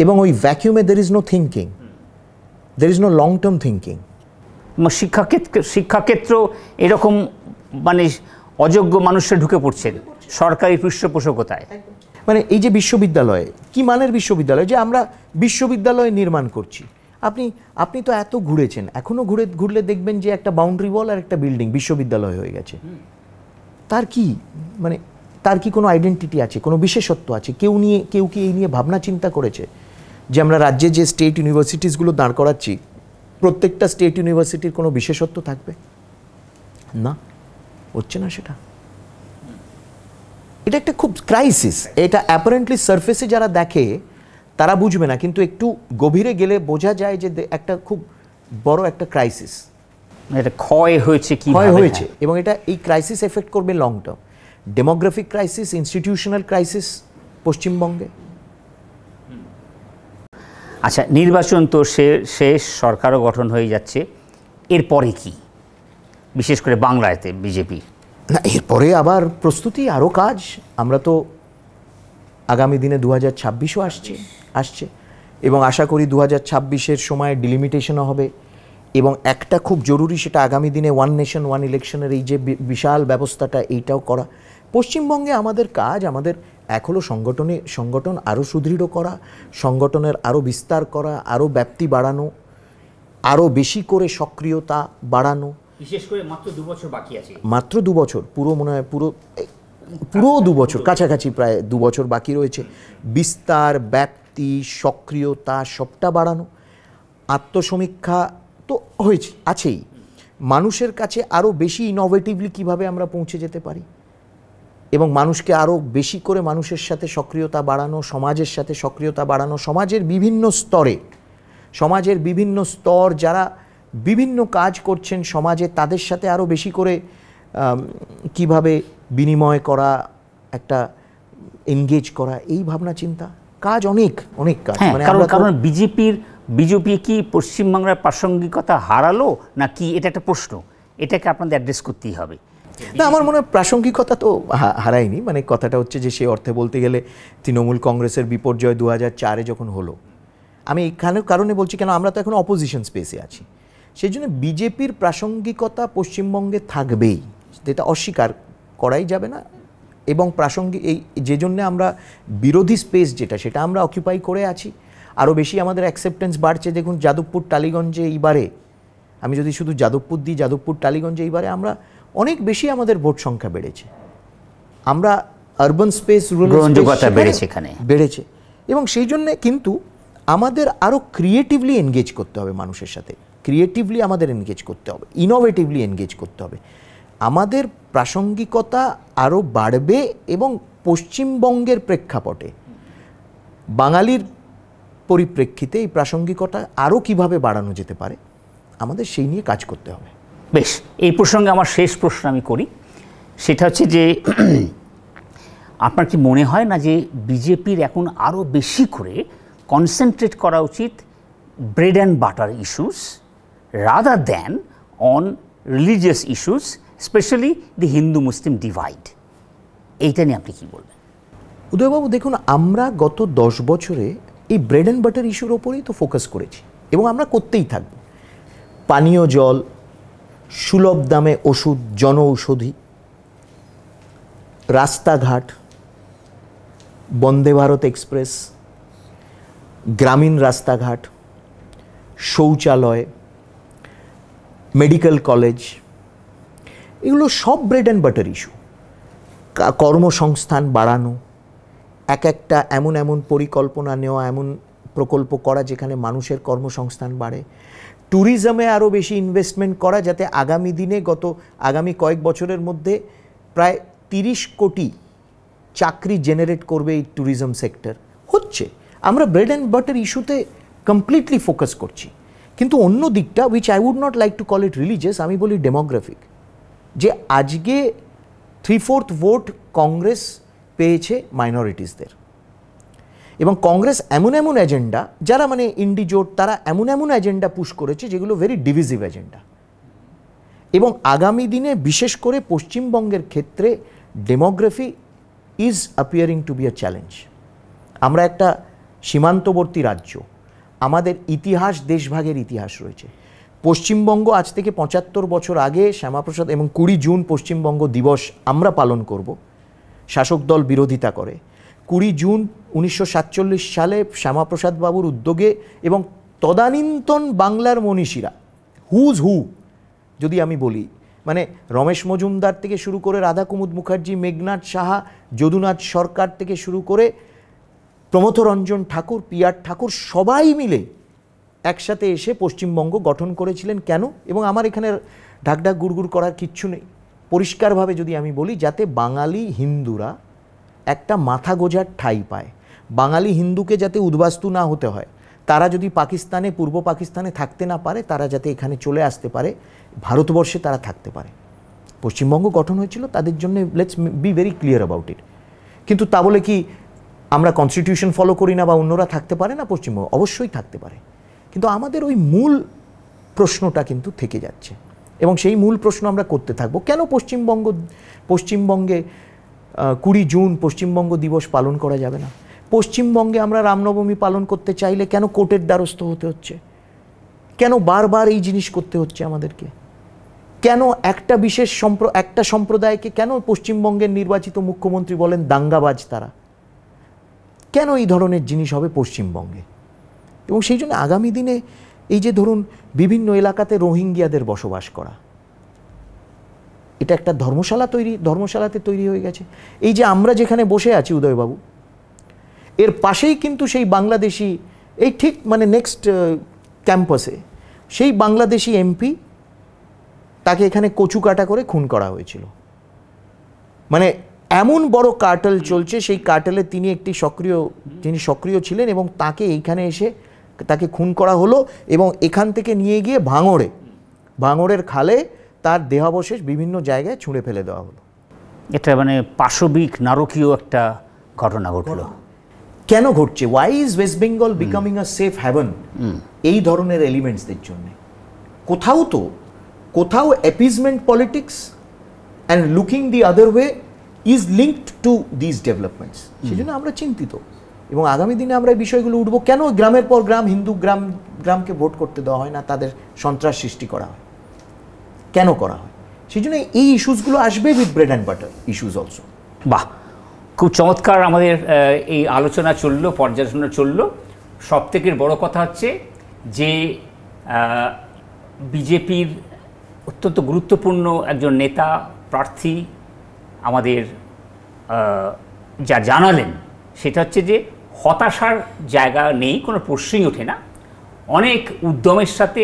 Speaker 2: এবং ওই ভ্যাকিউমে there is no thinking, there is no long term thinking.
Speaker 1: শিক্ষাক্ষেত্র এরকম মানে অযোগ্য মানুষরা ঢুকে পড়ছেন সরকারি পৃষ্ঠপোষকতায়।
Speaker 2: মানে এই যে বিশ্ববিদ্যালয়ে, কি মানের বিশ্ববিদ্যালয়, যে আমরা বিশ্ববিদ্যালয় নির্মাণ করছি, আপনি তো এত ঘুরেছেন, এখনো ঘুরলে দেখবেন যে একটা বাউন্ডারি ওয়াল আর একটা বিল্ডিং বিশ্ববিদ্যালয় হয়ে গেছে। তার কি মানে, তার কি কোনো আইডেন্টিটি আছে, কোনো বিশেষত্ব আছে? কেউ কি এই নিয়ে ভাবনা চিন্তা করেছে যে আমরা রাজ্যে যে স্টেট ইউনিভার্সিটিসগুলো দাঁড় করাচ্ছি, প্রত্যেকটা স্টেট ইউনিভার্সিটির কোনো বিশেষত্ব থাকবে? না, হচ্ছে না সেটা। এটা একটা খুব ক্রাইসিস। এটা অ্যাপারেন্টলি সারফেসে যারা দেখে তারা বুঝবে না, কিন্তু একটু গভীরে গেলে বোঝা যায় যে একটা খুব বড় একটা ক্রাইসিস,
Speaker 1: এটা ক্ষয় হয়েছে,
Speaker 2: এবং এটা এই ক্রাইসিস এফেক্ট করবে long term. Demographic crisis, institutional crisis পশ্চিমবঙ্গে।
Speaker 1: আচ্ছা, নির্বাচন তো শেষ, সরকারও গঠন হয়ে যাচ্ছে, এরপরে কি, বিশেষ করে বাংলাতে বিজেপি?
Speaker 2: না, এরপরে আবার প্রস্তুতি, আরও কাজ। আমরা তো আগামী দিনে 2026ও আসছে, এবং আশা করি 2026-এর সময় ডিলিমিটেশনও হবে। এবং একটা খুব জরুরি, সেটা আগামী দিনে ওয়ান নেশন ওয়ান ইলেকশনের এই যে বিশাল ব্যবস্থাটা, এইটাও করা। পশ্চিমবঙ্গে আমাদের কাজ, আমাদের এক হলো সংগঠন আরও সুদৃঢ় করা, সংগঠনের আরও বিস্তার করা, আরও ব্যাপ্তি বাড়ানো, আরও বেশি করে সক্রিয়তা বাড়ানো।
Speaker 1: বিশেষ করে মাত্র 2 বছর বাকি আছে,
Speaker 2: মাত্র 2 বছর, পুরো মনে হয় পুরো 2 বছর কাছাকাছি, প্রায় 2 বছর বাকি রয়েছে। বিস্তার, ব্যাপ্তি, সক্রিয়তা সবটা বাড়ানো। আত্মসমীক্ষা তো আছেই। মানুষের কাছে আরও বেশি ইনোভেটিভলি কিভাবে আমরা পৌঁছে যেতে পারি, এবং মানুষকে আরও বেশি করে মানুষের সাথে সক্রিয়তা বাড়ানো, সমাজের সাথে সক্রিয়তা বাড়ানো। সমাজের বিভিন্ন স্তর যারা বিভিন্ন কাজ করছেন সমাজে, তাদের সাথে আরও বেশি করে কিভাবে বিনিময় করা, একটা এনগেজ করা, এই ভাবনা চিন্তা, কাজ অনেক অনেক কাজ।
Speaker 1: মানে কারণ বিজেপি কি পশ্চিমবাংলার প্রাসঙ্গিকতা হারালো না কি, এটা একটা প্রশ্ন, এটাকে আপনাদের অ্যাড্রেস করতেই হবে।
Speaker 2: না, আমার মনে হয় প্রাসঙ্গিকতা তো হারায়নি। মানে কথাটা হচ্ছে যে সে অর্থে বলতে গেলে তৃণমূল কংগ্রেসের বিপর্যয় 2004-এ যখন হলো, আমি এখানে কারণে বলছি কেন, আমরা তো এখন অপোজিশন স্পেসে আছি, সেই জন্য বিজেপির প্রাসঙ্গিকতা পশ্চিমবঙ্গে থাকবেই, যেটা অস্বীকার করাই যাবে না। এবং প্রাসঙ্গিক এই যে জন্য আমরা বিরোধী স্পেস যেটা, সেটা আমরা অকুপাই করে আছি, আরও বেশি আমাদের অ্যাকসেপ্টেন্স বাড়ছে। দেখুন যাদবপুর টালিগঞ্জে এইবারে, আমি যদি শুধু যাদবপুর দিই, যাদবপুর টালিগঞ্জে এইবারে আমরা অনেক বেশি, আমাদের ভোট সংখ্যা বেড়েছে, আমরা আরবান স্পেস,
Speaker 1: গ্রহণযোগ্যতা
Speaker 2: বেড়েছে। এবং সেই জন্যে কিন্তু আমাদের আরও ক্রিয়েটিভলি এনগেজ করতে হবে মানুষের সাথে, ক্রিয়েটিভলি আমাদের এনগেজ করতে হবে, ইনোভেটিভলি এনগেজ করতে হবে। আমাদের প্রাসঙ্গিকতা আরও বাড়বে এবং পশ্চিমবঙ্গের প্রেক্ষাপটে, বাঙালির পরিপ্রেক্ষিতে এই প্রাসঙ্গিকতা আরও কিভাবে বাড়ানো যেতে পারে, আমাদের সেই নিয়ে কাজ করতে হবে।
Speaker 1: বেশ, এই প্রসঙ্গে আমার শেষ প্রশ্ন আমি করি, সেটা হচ্ছে যে আপনার কি মনে হয় না যে বিজেপির এখন আরও বেশি করে কনসেন্ট্রেট করা উচিত bread and butter issues rather than on religious issues, specially the Hindu Muslim divide? এইটা নিয়ে আপনি কী বলবেন?
Speaker 2: উদয়বাবু দেখুন, আমরা গত 10 বছরে এই ব্রেড অ্যান্ড বাটার ইস্যুর ওপরেই তো ফোকাস করেছি এবং আমরা করতেই থাকব। পানীয় জল, সুলভ দামে ওষুধ, জন ঔষধি, রাস্তাঘাট, বন্দে ভারত এক্সপ্রেস, গ্রামীণ রাস্তাঘাট, শৌচালয়, মেডিকেল কলেজ, এগুলো সব ব্রেড অ্যান্ড বাটার ইস্যু। কর্মসংস্থান বাড়ানো, একটা এমন এমন পরিকল্পনা নেওয়া, এমন প্রকল্প করা যেখানে মানুষের কর্মসংস্থান বাড়ে, ট্যুরিজমে আরও বেশি ইনভেস্টমেন্ট করা, যাতে আগামী দিনে আগামী কয়েক বছরের মধ্যে প্রায় 30 কোটি চাকরি জেনারেট করবে এই ট্যুরিজম সেক্টর। হচ্ছে, আমরা ব্রেড অ্যান্ড বাটার ইস্যুতে কমপ্লিটলি ফোকাস করছি। কিন্তু অন্য দিকটা, which I would not like to call it religious, আমি বলি ডেমোগ্রাফিক, যে আজকে 3/4 ভোট কংগ্রেস পেয়েছে মাইনরিটিসদের, এবং কংগ্রেস এমন এমন এজেন্ডা, যারা মানে ইন্ডি জোট, তারা এমন এমন এজেন্ডা পুশ করেছে যেগুলো ভেরি ডিভিজিভ এজেন্ডা। এবং আগামী দিনে বিশেষ করে পশ্চিমবঙ্গের ক্ষেত্রে demography is appearing to be a challenge. আমরা একটা সীমান্তবর্তী রাজ্য, আমাদের ইতিহাস, দেশভাগের ইতিহাস রয়েছে। পশ্চিমবঙ্গ আজ থেকে 75 বছর আগে শ্যামাপ্রসাদ, এবং 20 জুন পশ্চিমবঙ্গ দিবস আমরা পালন করব, শাসক দল বিরোধিতা করে। 20 জুন 1947 সালে শ্যামাপ্রসাদ বাবুর উদ্যোগে এবং তদানীন্তন বাংলার মনীষীরা, হুজ হু যদি আমি বলি, মানে রমেশ মজুমদার থেকে শুরু করে রাধা কুমুদ মুখার্জি, মেঘনাথ সাহা, যদুনাথ সরকার থেকে শুরু করে প্রমথরঞ্জন ঠাকুর, পিয়ার ঠাকুর, সবাই মিলে একসাথে এসে পশ্চিমবঙ্গ গঠন করেছিলেন। কেন? এবং আমার এখানে ঢাকঢাক গুড়গুড় করার কিচ্ছু নেই, পরিষ্কারভাবে যদি আমি বলি, যাতে বাঙালি হিন্দুরা একটা মাথা গোজার ঠাঁই পায়, বাঙালি হিন্দুকে যাতে উদ্বাস্তু না হতে হয়, তারা যদি পাকিস্তানে, পূর্ব পাকিস্তানে থাকতে না পারে, তারা যাতে এখানে চলে আসতে পারে, ভারতবর্ষে তারা থাকতে পারে। পশ্চিমবঙ্গ গঠন হয়েছিল তাদের জন্য, let's be very clear about it. কিন্তু তা বলে কি আমরা কনস্টিটিউশন ফলো করি না বা অন্যরা থাকতে পারে না? পশ্চিমবঙ্গ অবশ্যই থাকতে পারে, কিন্তু আমাদের ওই মূল প্রশ্নটা কিন্তু থেকে যাচ্ছে, এবং সেই মূল প্রশ্ন আমরা করতে থাকবো। কেন পশ্চিমবঙ্গে 20 জুন পশ্চিমবঙ্গ দিবস পালন করা যাবে না? পশ্চিমবঙ্গে আমরা রামনবমী পালন করতে চাইলে কেন কোর্টের দ্বারস্থ হতে হচ্ছে? কেন বারবার এই জিনিস করতে হচ্ছে আমাদেরকে? কেন একটা বিশেষ একটা সম্প্রদায়কে কেন পশ্চিমবঙ্গের নির্বাচিত মুখ্যমন্ত্রী বলেন দাঙ্গাবাজ তারা? কেন এই ধরনের জিনিস হবে পশ্চিমবঙ্গে? এবং সেই জন্য আগামী দিনে এই যে ধরুন বিভিন্ন এলাকাতে রোহিঙ্গিয়াদের বসবাস করা, এটা একটা ধর্মশালাতে তৈরি হয়ে গেছে। এই যে আমরা যেখানে বসে আছি উদয়বাবু, এর পাশেই কিন্তু সেই বাংলাদেশি, এই ঠিক মানে নেক্সট ক্যাম্পাসে সেই বাংলাদেশি এমপি, তাকে এখানে কচু কাটা করে খুন করা হয়েছিল। মানে এমন বড় কার্টেল চলছে, সেই কার্টেলে তিনি সক্রিয় ছিলেন, এবং তাকে এইখানে এসে তাকে খুন করা হলো, এবং এখান থেকে নিয়ে গিয়ে ভাঙড়ে ভাঙড়ের খালে তার দেহাবশেষ বিভিন্ন জায়গায় ছুঁড়ে ফেলে দেওয়া হলো।
Speaker 1: এটা মানে পাশবিক নারকীয় একটা ঘটনা ঘটলো।
Speaker 2: কেন ঘটছে? Why is West Bengal becoming a safe haven এই ধরনের এলিমেন্টসদের জন্য? কোথাও appeasement politics and looking the other way is linked to this developments. সেই জন্য আমরা চিন্তিত, এবং আগামী দিনে আমরা এই বিষয়গুলো উঠবো। কেন গ্রামের পর গ্রাম হিন্দু গ্রামকে ভোট করতে দেওয়া হয় না, তাদের সন্ত্রাস সৃষ্টি করা হয়, কেন করা হয়? সেই জন্য এই ইস্যুসগুলো আসবে with bread and butter issues also.
Speaker 1: বাহ, খুব চমৎকার আমাদের এই আলোচনা চললো, পর্যালোচনা চললো। সব থেকে বড় কথা হচ্ছে যে বিজেপির অত্যন্ত গুরুত্বপূর্ণ একজন নেতা প্রার্থী আমাদের যা জানালেন সেটা হচ্ছে যে হতাশার জায়গা নেই, কোনো প্রশ্নই ওঠে না। অনেক উদ্যমের সাথে,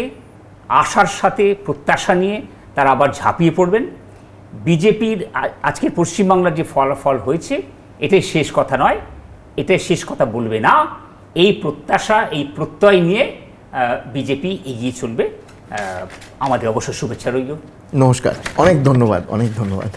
Speaker 1: আশার সাথে, প্রত্যাশা নিয়ে তারা আবার ঝাঁপিয়ে পড়বেন। বিজেপির আজকের পশ্চিমবাংলার যে ফলাফল হয়েছে এটাই শেষ কথা নয়, এটাই শেষ কথা বলবে না। এই প্রত্যাশা, এই প্রত্যয় নিয়ে বিজেপি এগিয়ে চলবে। আমাদের অবশ্য শুভেচ্ছা রইল।
Speaker 2: নমস্কার, অনেক ধন্যবাদ, অনেক ধন্যবাদ।